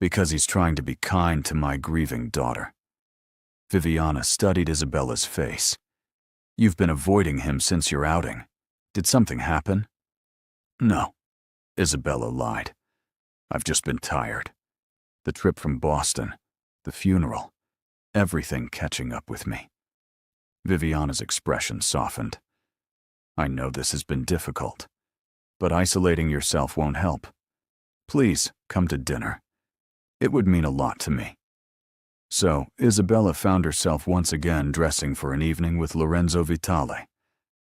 Because he's trying to be kind to my grieving daughter. Viviana studied Isabella's face. You've been avoiding him since your outing. Did something happen? No, Isabella lied. I've just been tired. The trip from Boston, the funeral, everything catching up with me. Viviana's expression softened. I know this has been difficult, but isolating yourself won't help. Please come to dinner. It would mean a lot to me. So, Isabella found herself once again dressing for an evening with Lorenzo Vitale.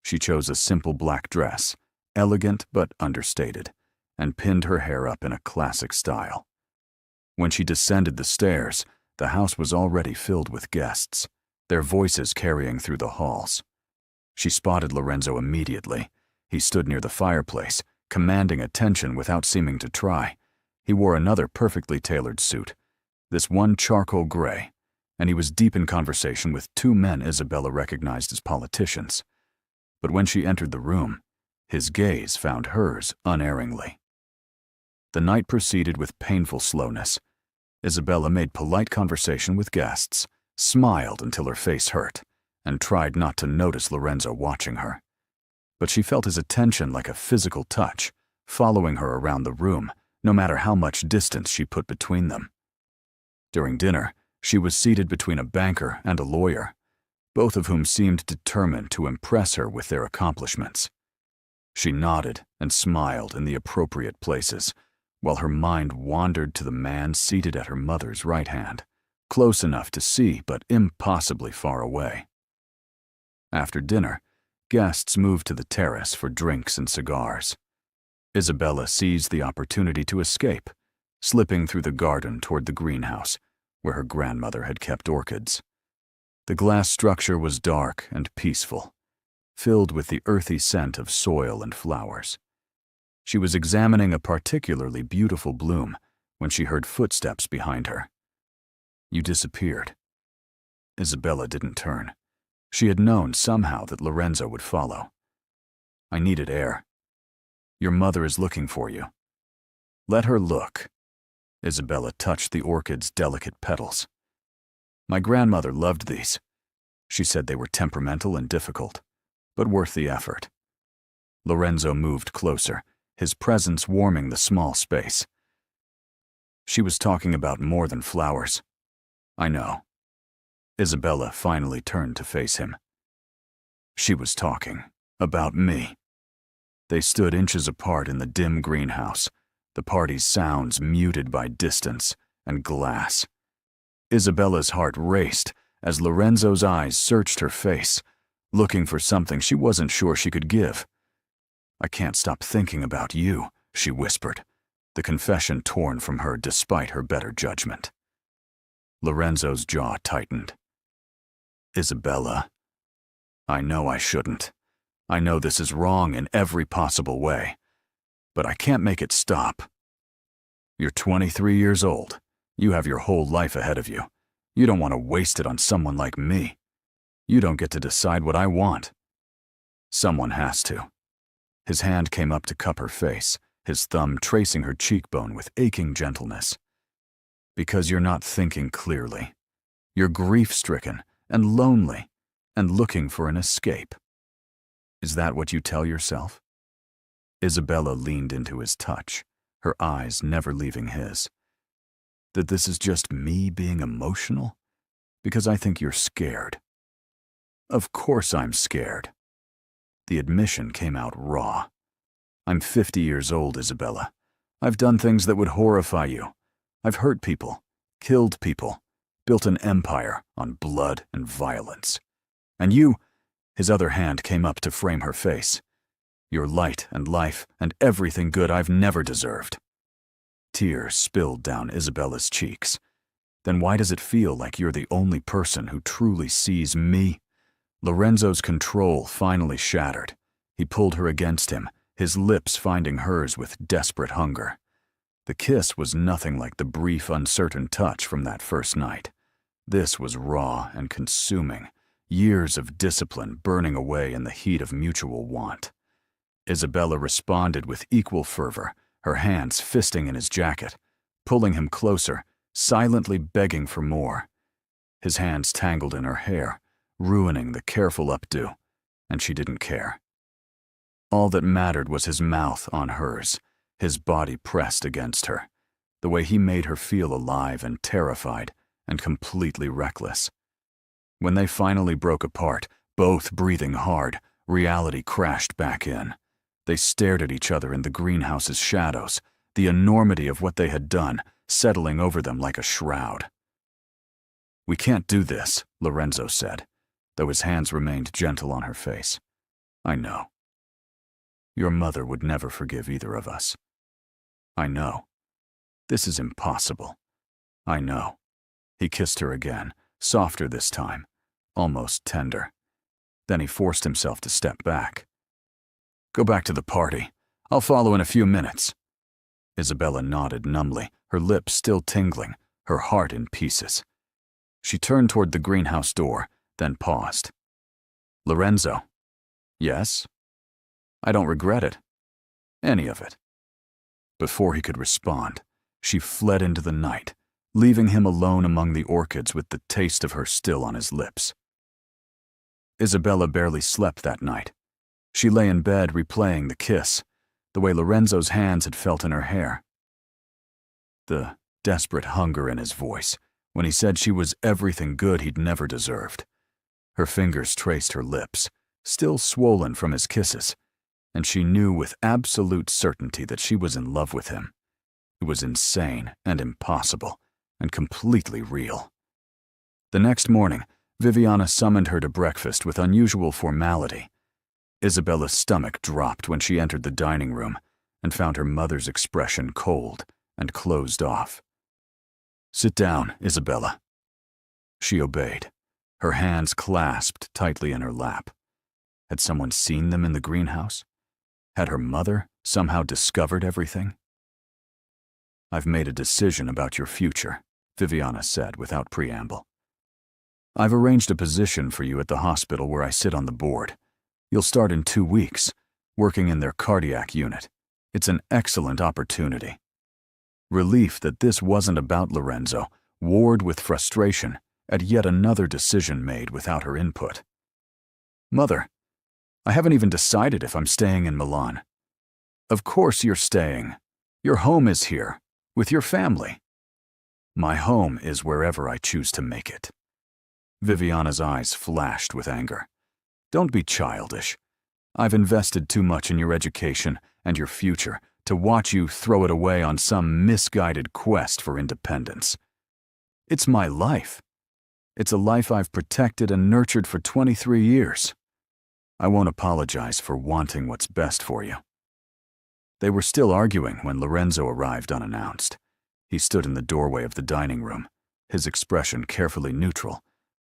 She chose a simple black dress, elegant but understated, and pinned her hair up in a classic style. When she descended the stairs, the house was already filled with guests, their voices carrying through the halls. She spotted Lorenzo immediately. He stood near the fireplace, commanding attention without seeming to try. He wore another perfectly tailored suit, this one charcoal gray, and he was deep in conversation with two men Isabella recognized as politicians. But when she entered the room, his gaze found hers unerringly. The night proceeded with painful slowness. Isabella made polite conversation with guests, smiled until her face hurt, and tried not to notice Lorenzo watching her. But she felt his attention like a physical touch, following her around the room, no matter how much distance she put between them. During dinner, she was seated between a banker and a lawyer, both of whom seemed determined to impress her with their accomplishments. She nodded and smiled in the appropriate places, while her mind wandered to the man seated at her mother's right hand, close enough to see but impossibly far away. After dinner, guests moved to the terrace for drinks and cigars. Isabella seized the opportunity to escape, slipping through the garden toward the greenhouse, where her grandmother had kept orchids. The glass structure was dark and peaceful, filled with the earthy scent of soil and flowers. She was examining a particularly beautiful bloom when she heard footsteps behind her. You disappeared. Isabella didn't turn. She had known somehow that Lorenzo would follow. I needed air. Your mother is looking for you. Let her look. Isabella touched the orchid's delicate petals. My grandmother loved these. She said they were temperamental and difficult, but worth the effort. Lorenzo moved closer, his presence warming the small space. She was talking about more than flowers. I know. Isabella finally turned to face him. She was talking about me. They stood inches apart in the dim greenhouse, the party's sounds muted by distance and glass. Isabella's heart raced as Lorenzo's eyes searched her face, looking for something she wasn't sure she could give. I can't stop thinking about you, she whispered, the confession torn from her despite her better judgment. Lorenzo's jaw tightened. Isabella, I know I shouldn't. I know this is wrong in every possible way, but I can't make it stop. You're 23 years old. You have your whole life ahead of you. You don't want to waste it on someone like me. You don't get to decide what I want. Someone has to. His hand came up to cup her face, his thumb tracing her cheekbone with aching gentleness. Because you're not thinking clearly. You're grief-stricken and lonely and looking for an escape. Is that what you tell yourself? Isabella leaned into his touch, her eyes never leaving his. That this is just me being emotional? Because I think you're scared. Of course I'm scared. The admission came out raw. I'm 50 years old, Isabella. I've done things that would horrify you. I've hurt people, killed people, built an empire on blood and violence. And you, his other hand came up to frame her face. You're light and life and everything good I've never deserved. Tears spilled down Isabella's cheeks. Then why does it feel like you're the only person who truly sees me? Lorenzo's control finally shattered. He pulled her against him, his lips finding hers with desperate hunger. The kiss was nothing like the brief, uncertain touch from that first night. This was raw and consuming, years of discipline burning away in the heat of mutual want. Isabella responded with equal fervor, her hands fisting in his jacket, pulling him closer, silently begging for more. His hands tangled in her hair, ruining the careful updo, and she didn't care. All that mattered was his mouth on hers, his body pressed against her, the way he made her feel alive and terrified and completely reckless. When they finally broke apart, both breathing hard, reality crashed back in. They stared at each other in the greenhouse's shadows, the enormity of what they had done settling over them like a shroud. "We can't do this," Lorenzo said, though his hands remained gentle on her face. "I know. Your mother would never forgive either of us. I know. This is impossible. I know." He kissed her again, softer this time, almost tender. Then he forced himself to step back. "Go back to the party. I'll follow in a few minutes." Isabella nodded numbly, her lips still tingling, her heart in pieces. She turned toward the greenhouse door, then paused. "Lorenzo." "Yes?" "I don't regret it. Any of it." Before he could respond, she fled into the night, leaving him alone among the orchids with the taste of her still on his lips. Isabella barely slept that night. She lay in bed replaying the kiss, the way Lorenzo's hands had felt in her hair. The desperate hunger in his voice when he said she was everything good he'd never deserved. Her fingers traced her lips, still swollen from his kisses, and she knew with absolute certainty that she was in love with him. It was insane and impossible, and completely real. The next morning, Viviana summoned her to breakfast with unusual formality. Isabella's stomach dropped when she entered the dining room and found her mother's expression cold and closed off. "Sit down, Isabella." She obeyed, her hands clasped tightly in her lap. Had someone seen them in the greenhouse? Had her mother somehow discovered everything? "I've made a decision about your future," Viviana said without preamble. "I've arranged a position for you at the hospital where I sit on the board. You'll start in 2 weeks, working in their cardiac unit. It's an excellent opportunity." Relief that this wasn't about Lorenzo warred with frustration at yet another decision made without her input. "Mother, I haven't even decided if I'm staying in Milan." "Of course you're staying. Your home is here, with your family." "My home is wherever I choose to make it." Viviana's eyes flashed with anger. "Don't be childish. I've invested too much in your education and your future to watch you throw it away on some misguided quest for independence. It's my life. It's a life I've protected and nurtured for 23 years. I won't apologize for wanting what's best for you." They were still arguing when Lorenzo arrived unannounced. He stood in the doorway of the dining room, his expression carefully neutral,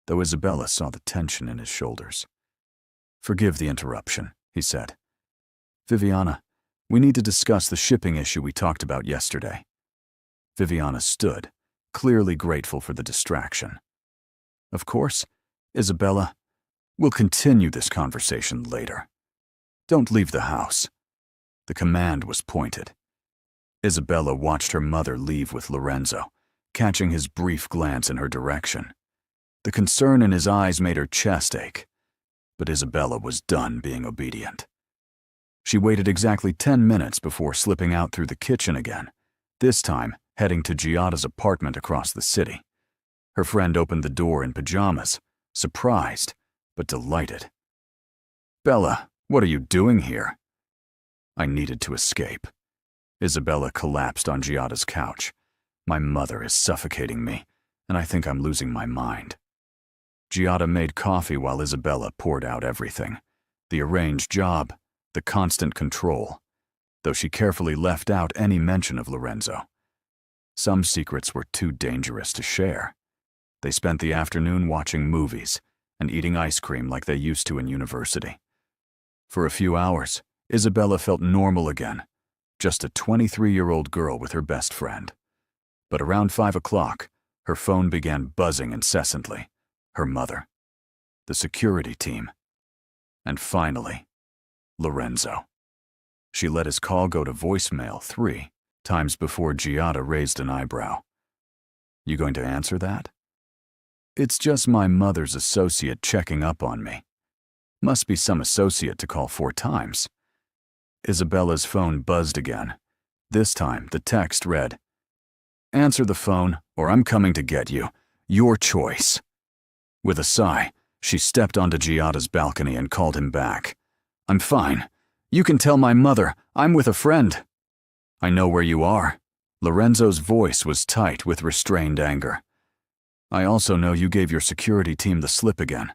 though Isabella saw the tension in his shoulders. "Forgive the interruption," he said. "Viviana, we need to discuss the shipping issue we talked about yesterday." Viviana stood, clearly grateful for the distraction. "Of course, Isabella. We'll continue this conversation later. Don't leave the house." The command was pointed. Isabella watched her mother leave with Lorenzo, catching his brief glance in her direction. The concern in his eyes made her chest ache, but Isabella was done being obedient. She waited exactly 10 minutes before slipping out through the kitchen again, this time heading to Giada's apartment across the city. Her friend opened the door in pajamas, surprised, but delighted. "Bella, what are you doing here?" "I needed to escape." Isabella collapsed on Giada's couch. "My mother is suffocating me, and I think I'm losing my mind." Giada made coffee while Isabella poured out everything. The arranged job, the constant control, though she carefully left out any mention of Lorenzo. Some secrets were too dangerous to share. They spent the afternoon watching movies and eating ice cream like they used to in university. For a few hours, Isabella felt normal again, just a 23-year-old girl with her best friend. But around 5 o'clock, her phone began buzzing incessantly. Her mother, the security team, and finally, Lorenzo. She let his call go to voicemail 3 times before Giada raised an eyebrow. You going to answer that? It's just my mother's associate checking up on me. Must be some associate to call 4 times. Isabella's phone buzzed again. This time, the text read, "Answer the phone, or I'm coming to get you. Your choice." With a sigh, she stepped onto Giada's balcony and called him back. "I'm fine. You can tell my mother I'm with a friend." "I know where you are." Lorenzo's voice was tight with restrained anger. "I also know you gave your security team the slip again.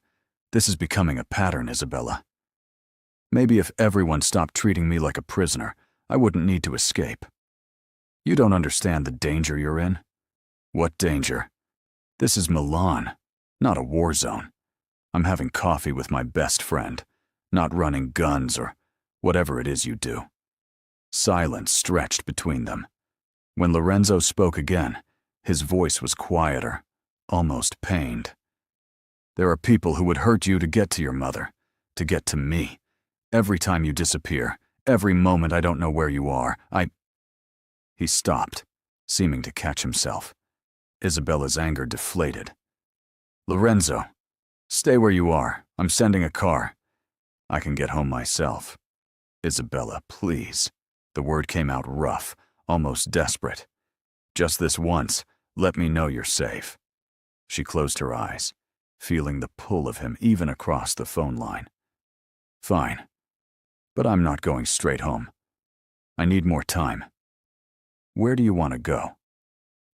This is becoming a pattern, Isabella. Maybe if everyone stopped treating me like a prisoner, I wouldn't need to escape. You don't understand the danger you're in." "What danger?" "This is Milan, not a war zone. I'm having coffee with my best friend, not running guns or whatever it is you do." Silence stretched between them. When Lorenzo spoke again, his voice was quieter, almost pained. "There are people who would hurt you to get to your mother, to get to me. Every time you disappear, every moment I don't know where you are, He stopped, seeming to catch himself. Isabella's anger deflated. "Lorenzo, stay where you are. I'm sending a car. I can get home myself." "Isabella, please." The word came out rough, almost desperate. "Just this once, let me know you're safe." She closed her eyes, feeling the pull of him even across the phone line. "Fine, but I'm not going straight home. I need more time. Where do you want to go?"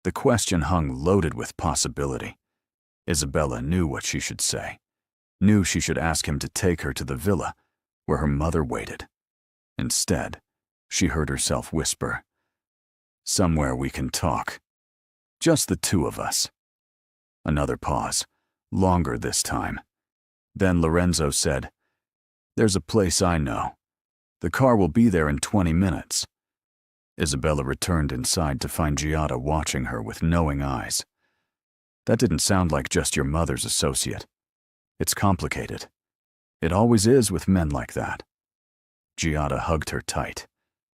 The question hung loaded with possibility. Isabella knew what she should say, knew she should ask him to take her to the villa where her mother waited. Instead, she heard herself whisper, "Somewhere we can talk. Just the 2 of us." Another pause, longer this time. Then Lorenzo said, "There's a place I know. The car will be there in 20 minutes. Isabella returned inside to find Giada watching her with knowing eyes. "That didn't sound like just your mother's associate. It's complicated. It always is with men like that." Giada hugged her tight.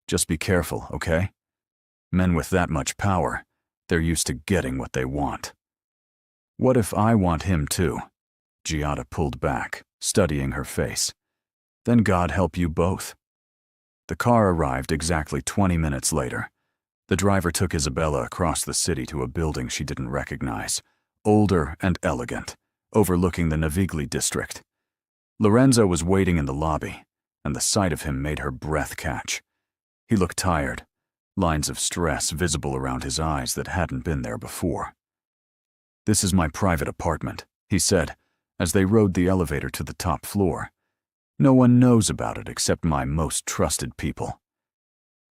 "Just be careful, okay? Men with that much power, they're used to getting what they want." "What if I want him too?" Giada pulled back, studying her face. "Then God help you both." The car arrived exactly 20 minutes later. The driver took Isabella across the city to a building she didn't recognize, older and elegant, overlooking the Navigli district. Lorenzo was waiting in the lobby, and the sight of him made her breath catch. He looked tired, lines of stress visible around his eyes that hadn't been there before. "This is my private apartment," he said, as they rode the elevator to the top floor. "No one knows about it except my most trusted people."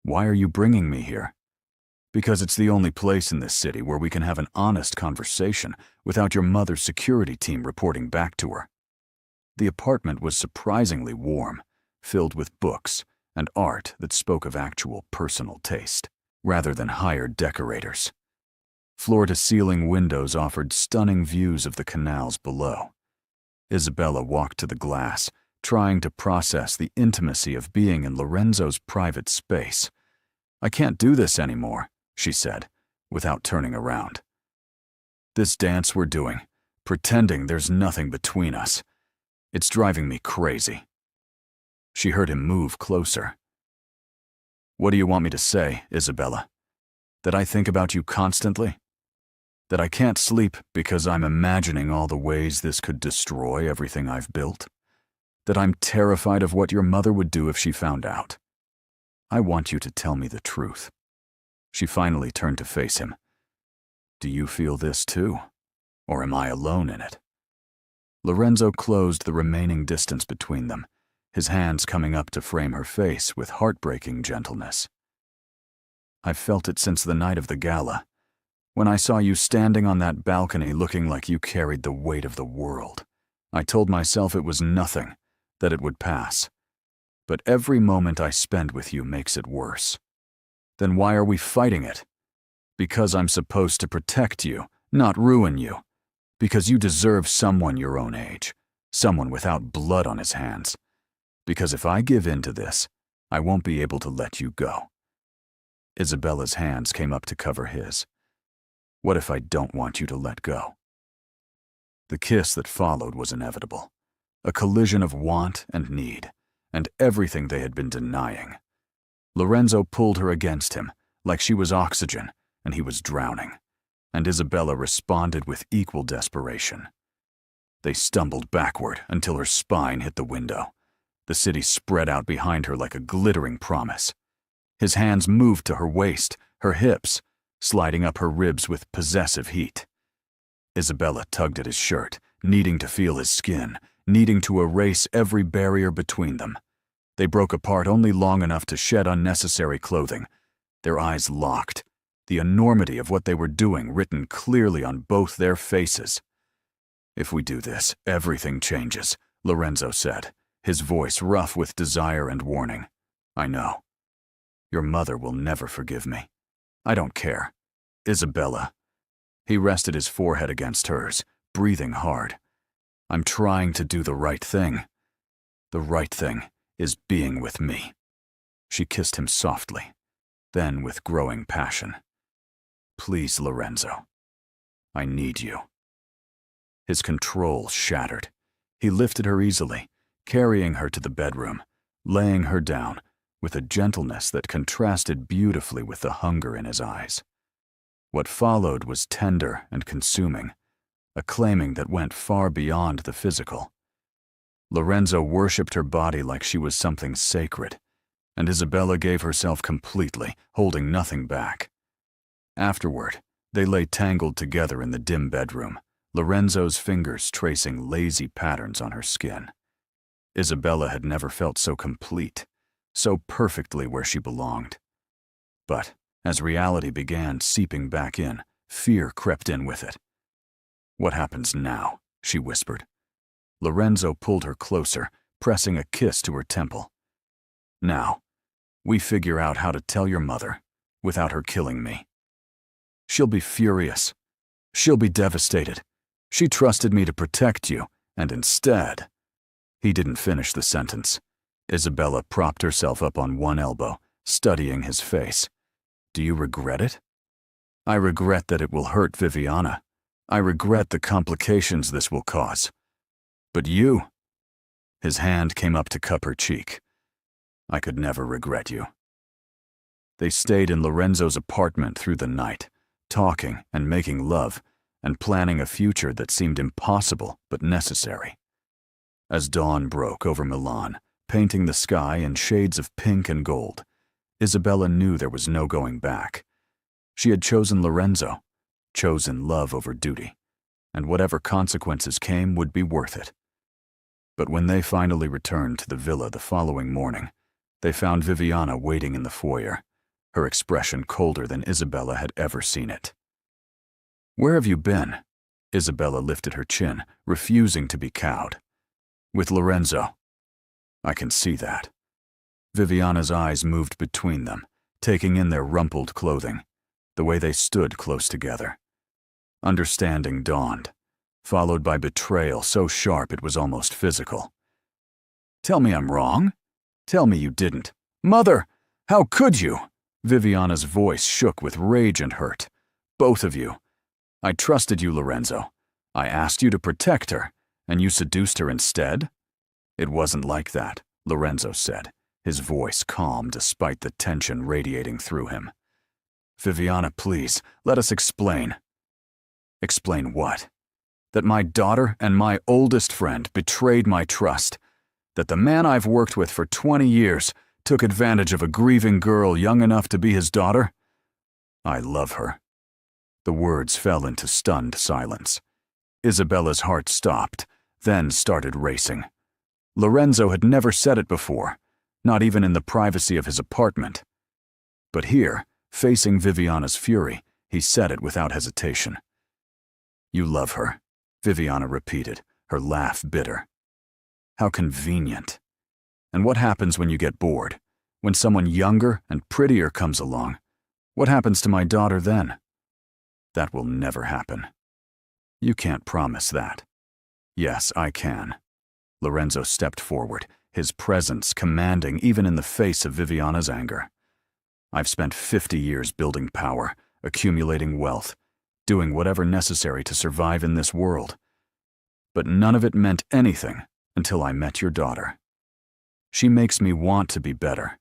"Why are you bringing me here?" "Because it's the only place in this city where we can have an honest conversation without your mother's security team reporting back to her." The apartment was surprisingly warm, filled with books and art that spoke of actual personal taste, rather than hired decorators. Floor-to-ceiling windows offered stunning views of the canals below. Isabella walked to the glass, trying to process the intimacy of being in Lorenzo's private space. "I can't do this anymore," she said, without turning around. "This dance we're doing, pretending there's nothing between us. It's driving me crazy." She heard him move closer. "What do you want me to say, Isabella? That I think about you constantly? That I can't sleep because I'm imagining all the ways this could destroy everything I've built? That I'm terrified of what your mother would do if she found out? I want you to tell me the truth." She finally turned to face him. "Do you feel this too? Or am I alone in it?" Lorenzo closed the remaining distance between them, his hands coming up to frame her face with heartbreaking gentleness. "I've felt it since the night of the gala, when I saw you standing on that balcony looking like you carried the weight of the world. I told myself it was nothing, that it would pass. But every moment I spend with you makes it worse. Then why are we fighting it? Because I'm supposed to protect you, not ruin you. Because you deserve someone your own age, someone without blood on his hands. Because if I give in to this, I won't be able to let you go. Isabella's hands came up to cover his. What if I don't want you to let go? The kiss that followed was inevitable. A collision of want and need, and everything they had been denying. Lorenzo pulled her against him, like she was oxygen, and he was drowning, and Isabella responded with equal desperation. They stumbled backward until her spine hit the window. The city spread out behind her like a glittering promise. His hands moved to her waist, her hips, sliding up her ribs with possessive heat. Isabella tugged at his shirt, needing to feel his skin, needing to erase every barrier between them. They broke apart only long enough to shed unnecessary clothing. Their eyes locked, the enormity of what they were doing written clearly on both their faces. If we do this, everything changes, Lorenzo said, his voice rough with desire and warning. I know. Your mother will never forgive me. I don't care. Isabella. He rested his forehead against hers, breathing hard. I'm trying to do the right thing. The right thing is being with me. She kissed him softly, then with growing passion. Please, Lorenzo. I need you. His control shattered. He lifted her easily, carrying her to the bedroom, laying her down with a gentleness that contrasted beautifully with the hunger in his eyes. What followed was tender and consuming, a claiming that went far beyond the physical. Lorenzo worshipped her body like she was something sacred, and Isabella gave herself completely, holding nothing back. Afterward, they lay tangled together in the dim bedroom, Lorenzo's fingers tracing lazy patterns on her skin. Isabella had never felt so complete, so perfectly where she belonged. But as reality began seeping back in, fear crept in with it. What happens now? She whispered. Lorenzo pulled her closer, pressing a kiss to her temple. Now, we figure out how to tell your mother without her killing me. She'll be furious. She'll be devastated. She trusted me to protect you, and instead... He didn't finish the sentence. Isabella propped herself up on one elbow, studying his face. Do you regret it? I regret that it will hurt Viviana. I regret the complications this will cause. But you... His hand came up to cup her cheek. I could never regret you. They stayed in Lorenzo's apartment through the night, talking and making love, and planning a future that seemed impossible but necessary. As dawn broke over Milan, painting the sky in shades of pink and gold, Isabella knew there was no going back. She had chosen Lorenzo, chosen love over duty, and whatever consequences came would be worth it. But when they finally returned to the villa the following morning, they found Viviana waiting in the foyer, her expression colder than Isabella had ever seen it. Where have you been? Isabella lifted her chin, refusing to be cowed. With Lorenzo. I can see that. Viviana's eyes moved between them, taking in their rumpled clothing, the way they stood close together. Understanding dawned, followed by betrayal so sharp it was almost physical. Tell me I'm wrong. Tell me you didn't. Mother, how could you? Viviana's voice shook with rage and hurt. Both of you. I trusted you, Lorenzo. I asked you to protect her, and you seduced her instead? It wasn't like that, Lorenzo said, his voice calm despite the tension radiating through him. Viviana, please, let us explain. Explain what? That my daughter and my oldest friend betrayed my trust. That the man I've worked with for 20 years took advantage of a grieving girl young enough to be his daughter? I love her. The words fell into stunned silence. Isabella's heart stopped, then started racing. Lorenzo had never said it before, not even in the privacy of his apartment. But here, facing Viviana's fury, he said it without hesitation. You love her, Viviana repeated, her laugh bitter. How convenient. And what happens when you get bored? When someone younger and prettier comes along? What happens to my daughter then? That will never happen. You can't promise that. Yes, I can. Lorenzo stepped forward, his presence commanding even in the face of Viviana's anger. I've spent 50 years building power, accumulating wealth, doing whatever necessary to survive in this world. But none of it meant anything until I met your daughter. She makes me want to be better,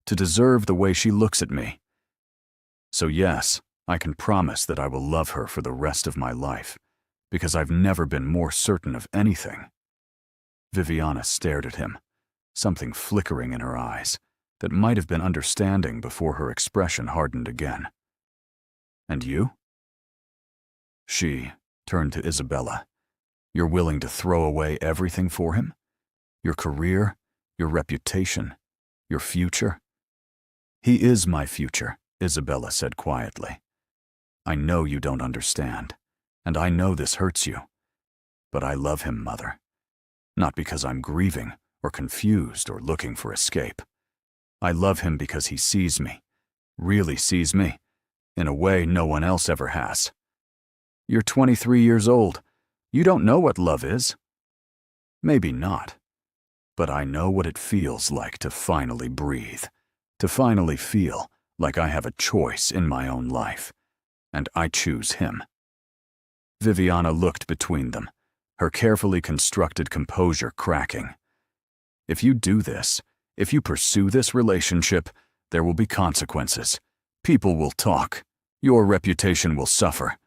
to deserve the way she looks at me. So yes, I can promise that I will love her for the rest of my life, because I've never been more certain of anything. Viviana stared at him, something flickering in her eyes that might have been understanding before her expression hardened again. And you? She turned to Isabella. You're willing to throw away everything for him? Your career, your reputation, your future? He is my future, Isabella said quietly. I know you don't understand, and I know this hurts you. But I love him, Mother. Not because I'm grieving or confused or looking for escape. I love him because he sees me, really sees me, in a way no one else ever has. You're 23 years old. You don't know what love is. Maybe not. But I know what it feels like to finally breathe, to finally feel like I have a choice in my own life, and I choose him. Viviana looked between them, her carefully constructed composure cracking. If you do this, if you pursue this relationship, there will be consequences. People will talk. Your reputation will suffer.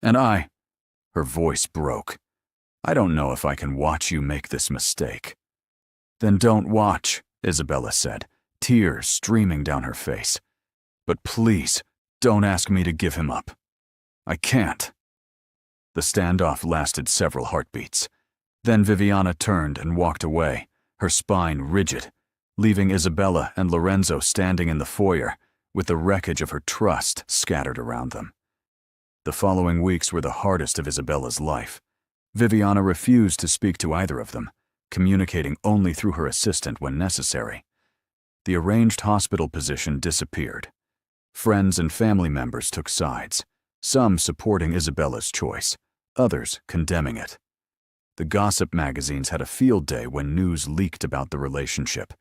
And her voice broke. I don't know if I can watch you make this mistake. Then don't watch, Isabella said, tears streaming down her face. But please, don't ask me to give him up. I can't. The standoff lasted several heartbeats. Then Viviana turned and walked away, her spine rigid, leaving Isabella and Lorenzo standing in the foyer with the wreckage of her trust scattered around them. The following weeks were the hardest of Isabella's life. Viviana refused to speak to either of them, communicating only through her assistant when necessary. The arranged hospital position disappeared. Friends and family members took sides, some supporting Isabella's choice, others condemning it. The gossip magazines had a field day when news leaked about the relationship,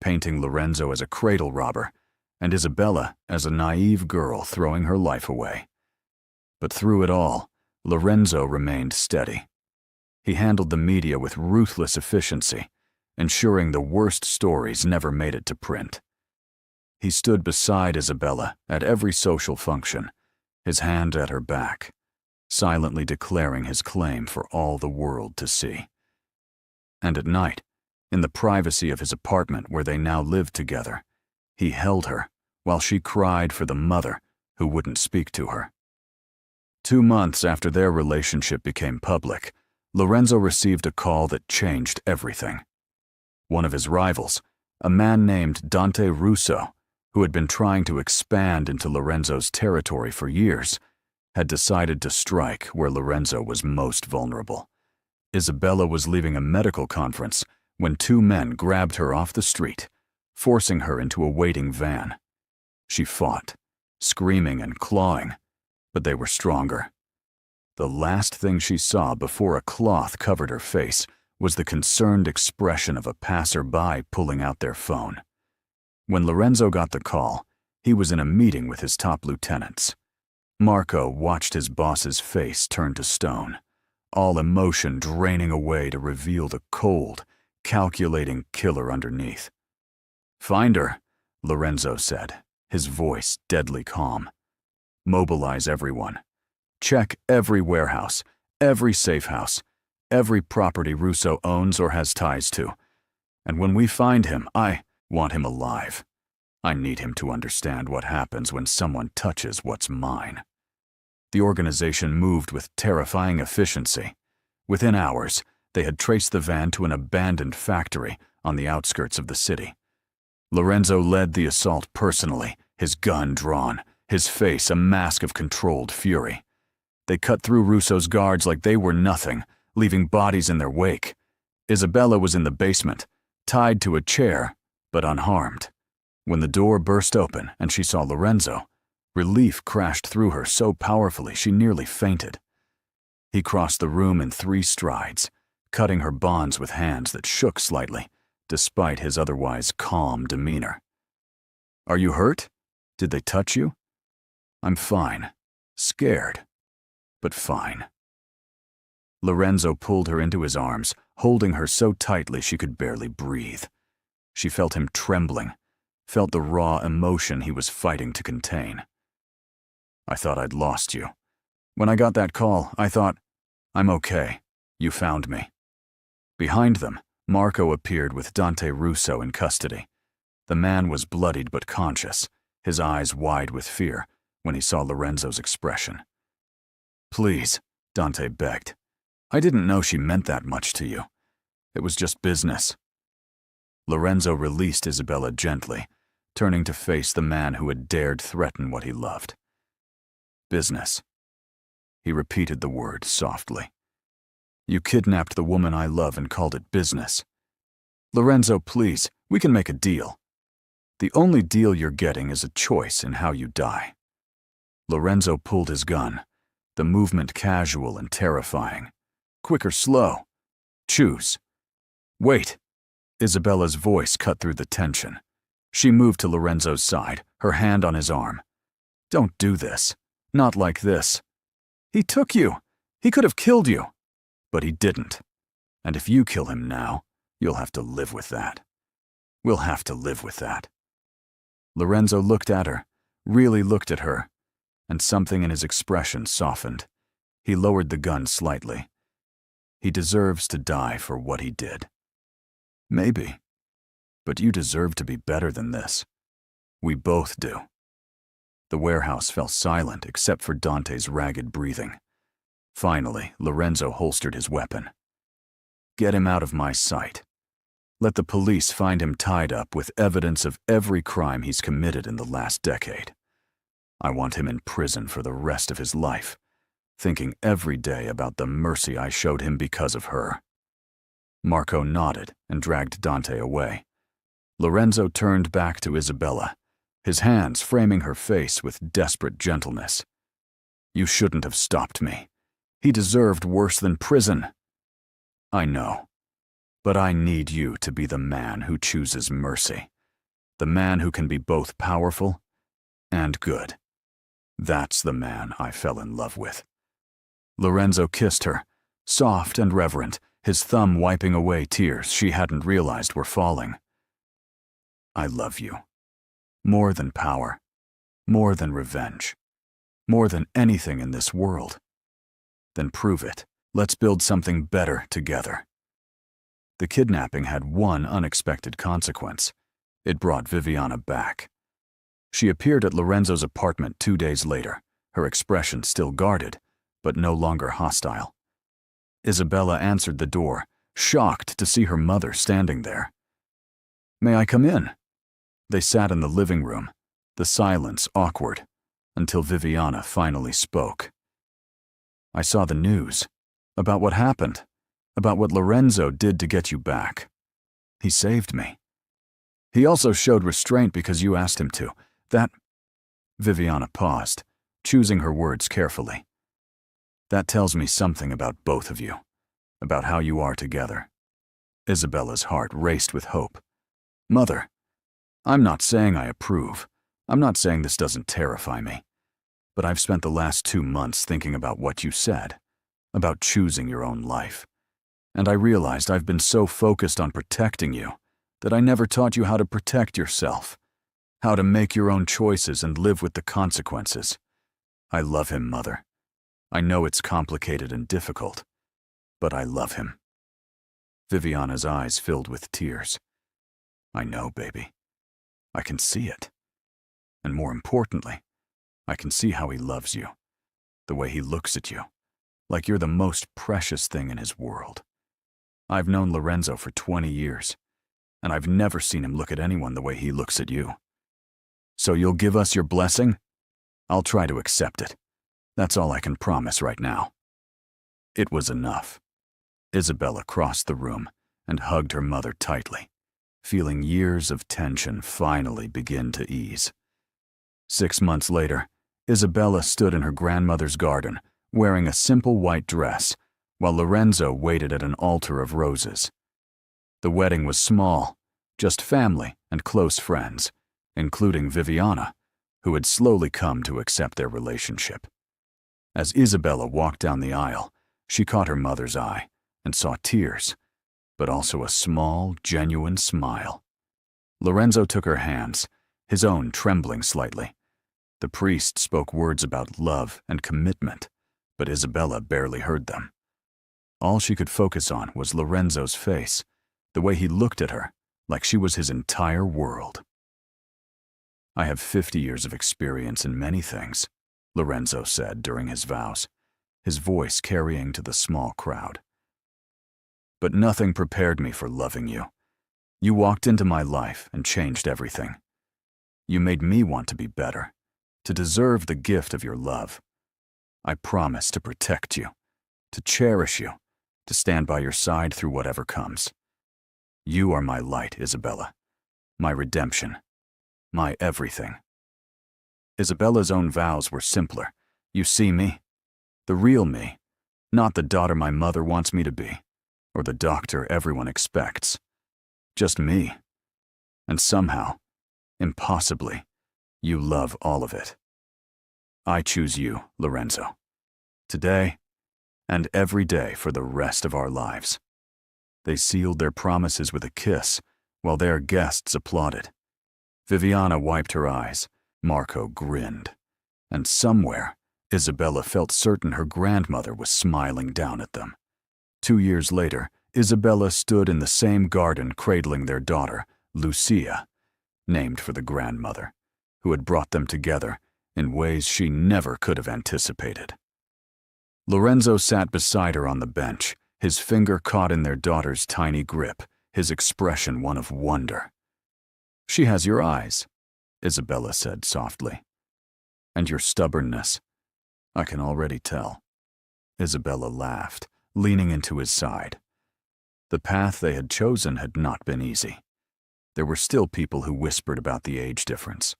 painting Lorenzo as a cradle robber and Isabella as a naive girl throwing her life away. But through it all, Lorenzo remained steady. He handled the media with ruthless efficiency, ensuring the worst stories never made it to print. He stood beside Isabella at every social function, his hand at her back, silently declaring his claim for all the world to see. And at night, in the privacy of his apartment where they now lived together, he held her while she cried for the mother who wouldn't speak to her. 2 months after their relationship became public, Lorenzo received a call that changed everything. One of his rivals, a man named Dante Russo, who had been trying to expand into Lorenzo's territory for years, had decided to strike where Lorenzo was most vulnerable. Isabella was leaving a medical conference when 2 men grabbed her off the street, forcing her into a waiting van. She fought, screaming and clawing, but they were stronger. The last thing she saw before a cloth covered her face was the concerned expression of a passerby pulling out their phone. When Lorenzo got the call, he was in a meeting with his top lieutenants. Marco watched his boss's face turn to stone, all emotion draining away to reveal the cold, calculating killer underneath. "Find her," Lorenzo said, his voice deadly calm. "Mobilize everyone. Check every warehouse, every safe house, every property Russo owns or has ties to. And when we find him, I want him alive. I need him to understand what happens when someone touches what's mine." The organization moved with terrifying efficiency. Within hours, they had traced the van to an abandoned factory on the outskirts of the city. Lorenzo led the assault personally, his gun drawn, his face a mask of controlled fury. They cut through Russo's guards like they were nothing, leaving bodies in their wake. Isabella was in the basement, tied to a chair, but unharmed. When the door burst open and she saw Lorenzo, relief crashed through her so powerfully she nearly fainted. He crossed the room in 3 strides, cutting her bonds with hands that shook slightly, despite his otherwise calm demeanor. "Are you hurt? Did they touch you?" "I'm fine. Scared, but fine." Lorenzo pulled her into his arms, holding her so tightly she could barely breathe. She felt him trembling, felt the raw emotion he was fighting to contain. "I thought I'd lost you. When I got that call, I thought, I'm okay. You found me." Behind them, Marco appeared with Dante Russo in custody. The man was bloodied but conscious, his eyes wide with fear when he saw Lorenzo's expression. "Please," Dante begged. "I didn't know she meant that much to you. It was just business." Lorenzo released Isabella gently, turning to face the man who had dared threaten what he loved. "Business." He repeated the word softly. "You kidnapped the woman I love and called it business. Lorenzo, please, we can make a deal. The only deal you're getting is a choice in how you die." Lorenzo pulled his gun, the movement casual and terrifying. "Quick or slow? Choose." "Wait." Isabella's voice cut through the tension. She moved to Lorenzo's side, her hand on his arm. "Don't do this. Not like this. He took you. He could have killed you. But he didn't. And if you kill him now, you'll have to live with that. We'll have to live with that." Lorenzo looked at her, really looked at her, and something in his expression softened. He lowered the gun slightly. "He deserves to die for what he did." "Maybe. But you deserve to be better than this. We both do." The warehouse fell silent except for Dante's ragged breathing. Finally, Lorenzo holstered his weapon. "Get him out of my sight. Let the police find him tied up with evidence of every crime he's committed in the last decade. I want him in prison for the rest of his life, thinking every day about the mercy I showed him because of her." Marco nodded and dragged Dante away. Lorenzo turned back to Isabella, his hands framing her face with desperate gentleness. "You shouldn't have stopped me. He deserved worse than prison." "I know. But I need you to be the man who chooses mercy. The man who can be both powerful and good. That's the man I fell in love with." Lorenzo kissed her, soft and reverent, his thumb wiping away tears she hadn't realized were falling. "I love you. More than power. More than revenge. More than anything in this world. Then prove it. Let's build something better together." The kidnapping had one unexpected consequence. It brought Viviana back. She appeared at Lorenzo's apartment 2 days later, her expression still guarded, but no longer hostile. Isabella answered the door, shocked to see her mother standing there. "May I come in?" They sat in the living room, the silence awkward, until Viviana finally spoke. "I saw the news. About what happened. About what Lorenzo did to get you back. He saved me. He also showed restraint because you asked him to. That—" Viviana paused, choosing her words carefully. "That tells me something about both of you, about how you are together." Isabella's heart raced with hope. "Mother, I'm not saying I approve. I'm not saying this doesn't terrify me. But I've spent the last 2 months thinking about what you said, about choosing your own life. And I realized I've been so focused on protecting you that I never taught you how to protect yourself, how to make your own choices and live with the consequences. I love him, Mother. I know it's complicated and difficult, but I love him." Viviana's eyes filled with tears. "I know, baby. I can see it. And more importantly, I can see how he loves you, the way he looks at you, like you're the most precious thing in his world. I've known Lorenzo for 20 years, and I've never seen him look at anyone the way he looks at you. So you'll give us your blessing? I'll try to accept it. That's all I can promise right now." It was enough. Isabella crossed the room and hugged her mother tightly, feeling years of tension finally begin to ease. 6 months later, Isabella stood in her grandmother's garden, wearing a simple white dress, while Lorenzo waited at an altar of roses. The wedding was small, just family and close friends, including Viviana, who had slowly come to accept their relationship. As Isabella walked down the aisle, she caught her mother's eye and saw tears, but also a small, genuine smile. Lorenzo took her hands, his own trembling slightly. The priest spoke words about love and commitment, but Isabella barely heard them. All she could focus on was Lorenzo's face, the way he looked at her, like she was his entire world. "I have 50 years of experience in many things," Lorenzo said during his vows, his voice carrying to the small crowd. "But nothing prepared me for loving you. You walked into my life and changed everything. You made me want to be better, to deserve the gift of your love. I promise to protect you, to cherish you, to stand by your side through whatever comes. You are my light, Isabella, my redemption, my everything." Isabella's own vows were simpler. You see me, the real me, not the daughter my mother wants me to be, or the doctor everyone expects. Just me. And somehow, impossibly, you love all of it. I choose you, Lorenzo. Today, and every day for the rest of our lives. They sealed their promises with a kiss, while their guests applauded. Viviana wiped her eyes, Marco grinned, and somewhere, Isabella felt certain her grandmother was smiling down at them. 2 years later, Isabella stood in the same garden cradling their daughter, Lucia, named for the grandmother, who had brought them together in ways she never could have anticipated. Lorenzo sat beside her on the bench, his finger caught in their daughter's tiny grip, his expression one of wonder. "She has your eyes," Isabella said softly. "And your stubbornness. I can already tell." Isabella laughed, leaning into his side. The path they had chosen had not been easy. There were still people who whispered about the age difference,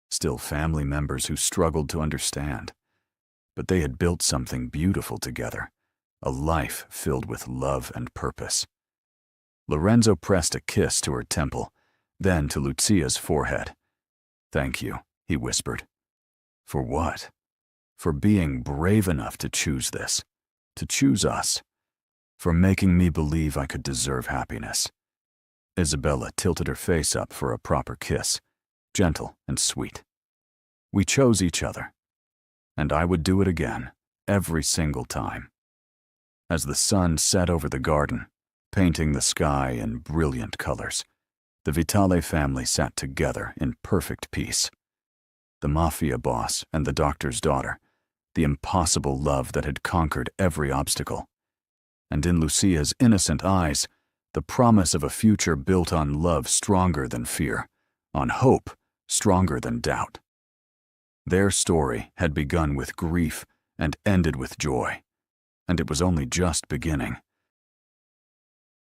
still family members who struggled to understand. But they had built something beautiful together, a life filled with love and purpose. Lorenzo pressed a kiss to her temple, then to Lucia's forehead. "Thank you," he whispered. "For what?" "For being brave enough to choose this, to choose us. For making me believe I could deserve happiness." Isabella tilted her face up for a proper kiss, gentle and sweet. "We chose each other, and I would do it again, every single time." As the sun set over the garden, painting the sky in brilliant colors, the Vitale family sat together in perfect peace. The mafia boss and the doctor's daughter, the impossible love that had conquered every obstacle. And in Lucia's innocent eyes, the promise of a future built on love stronger than fear, on hope stronger than doubt. Their story had begun with grief and ended with joy, and it was only just beginning.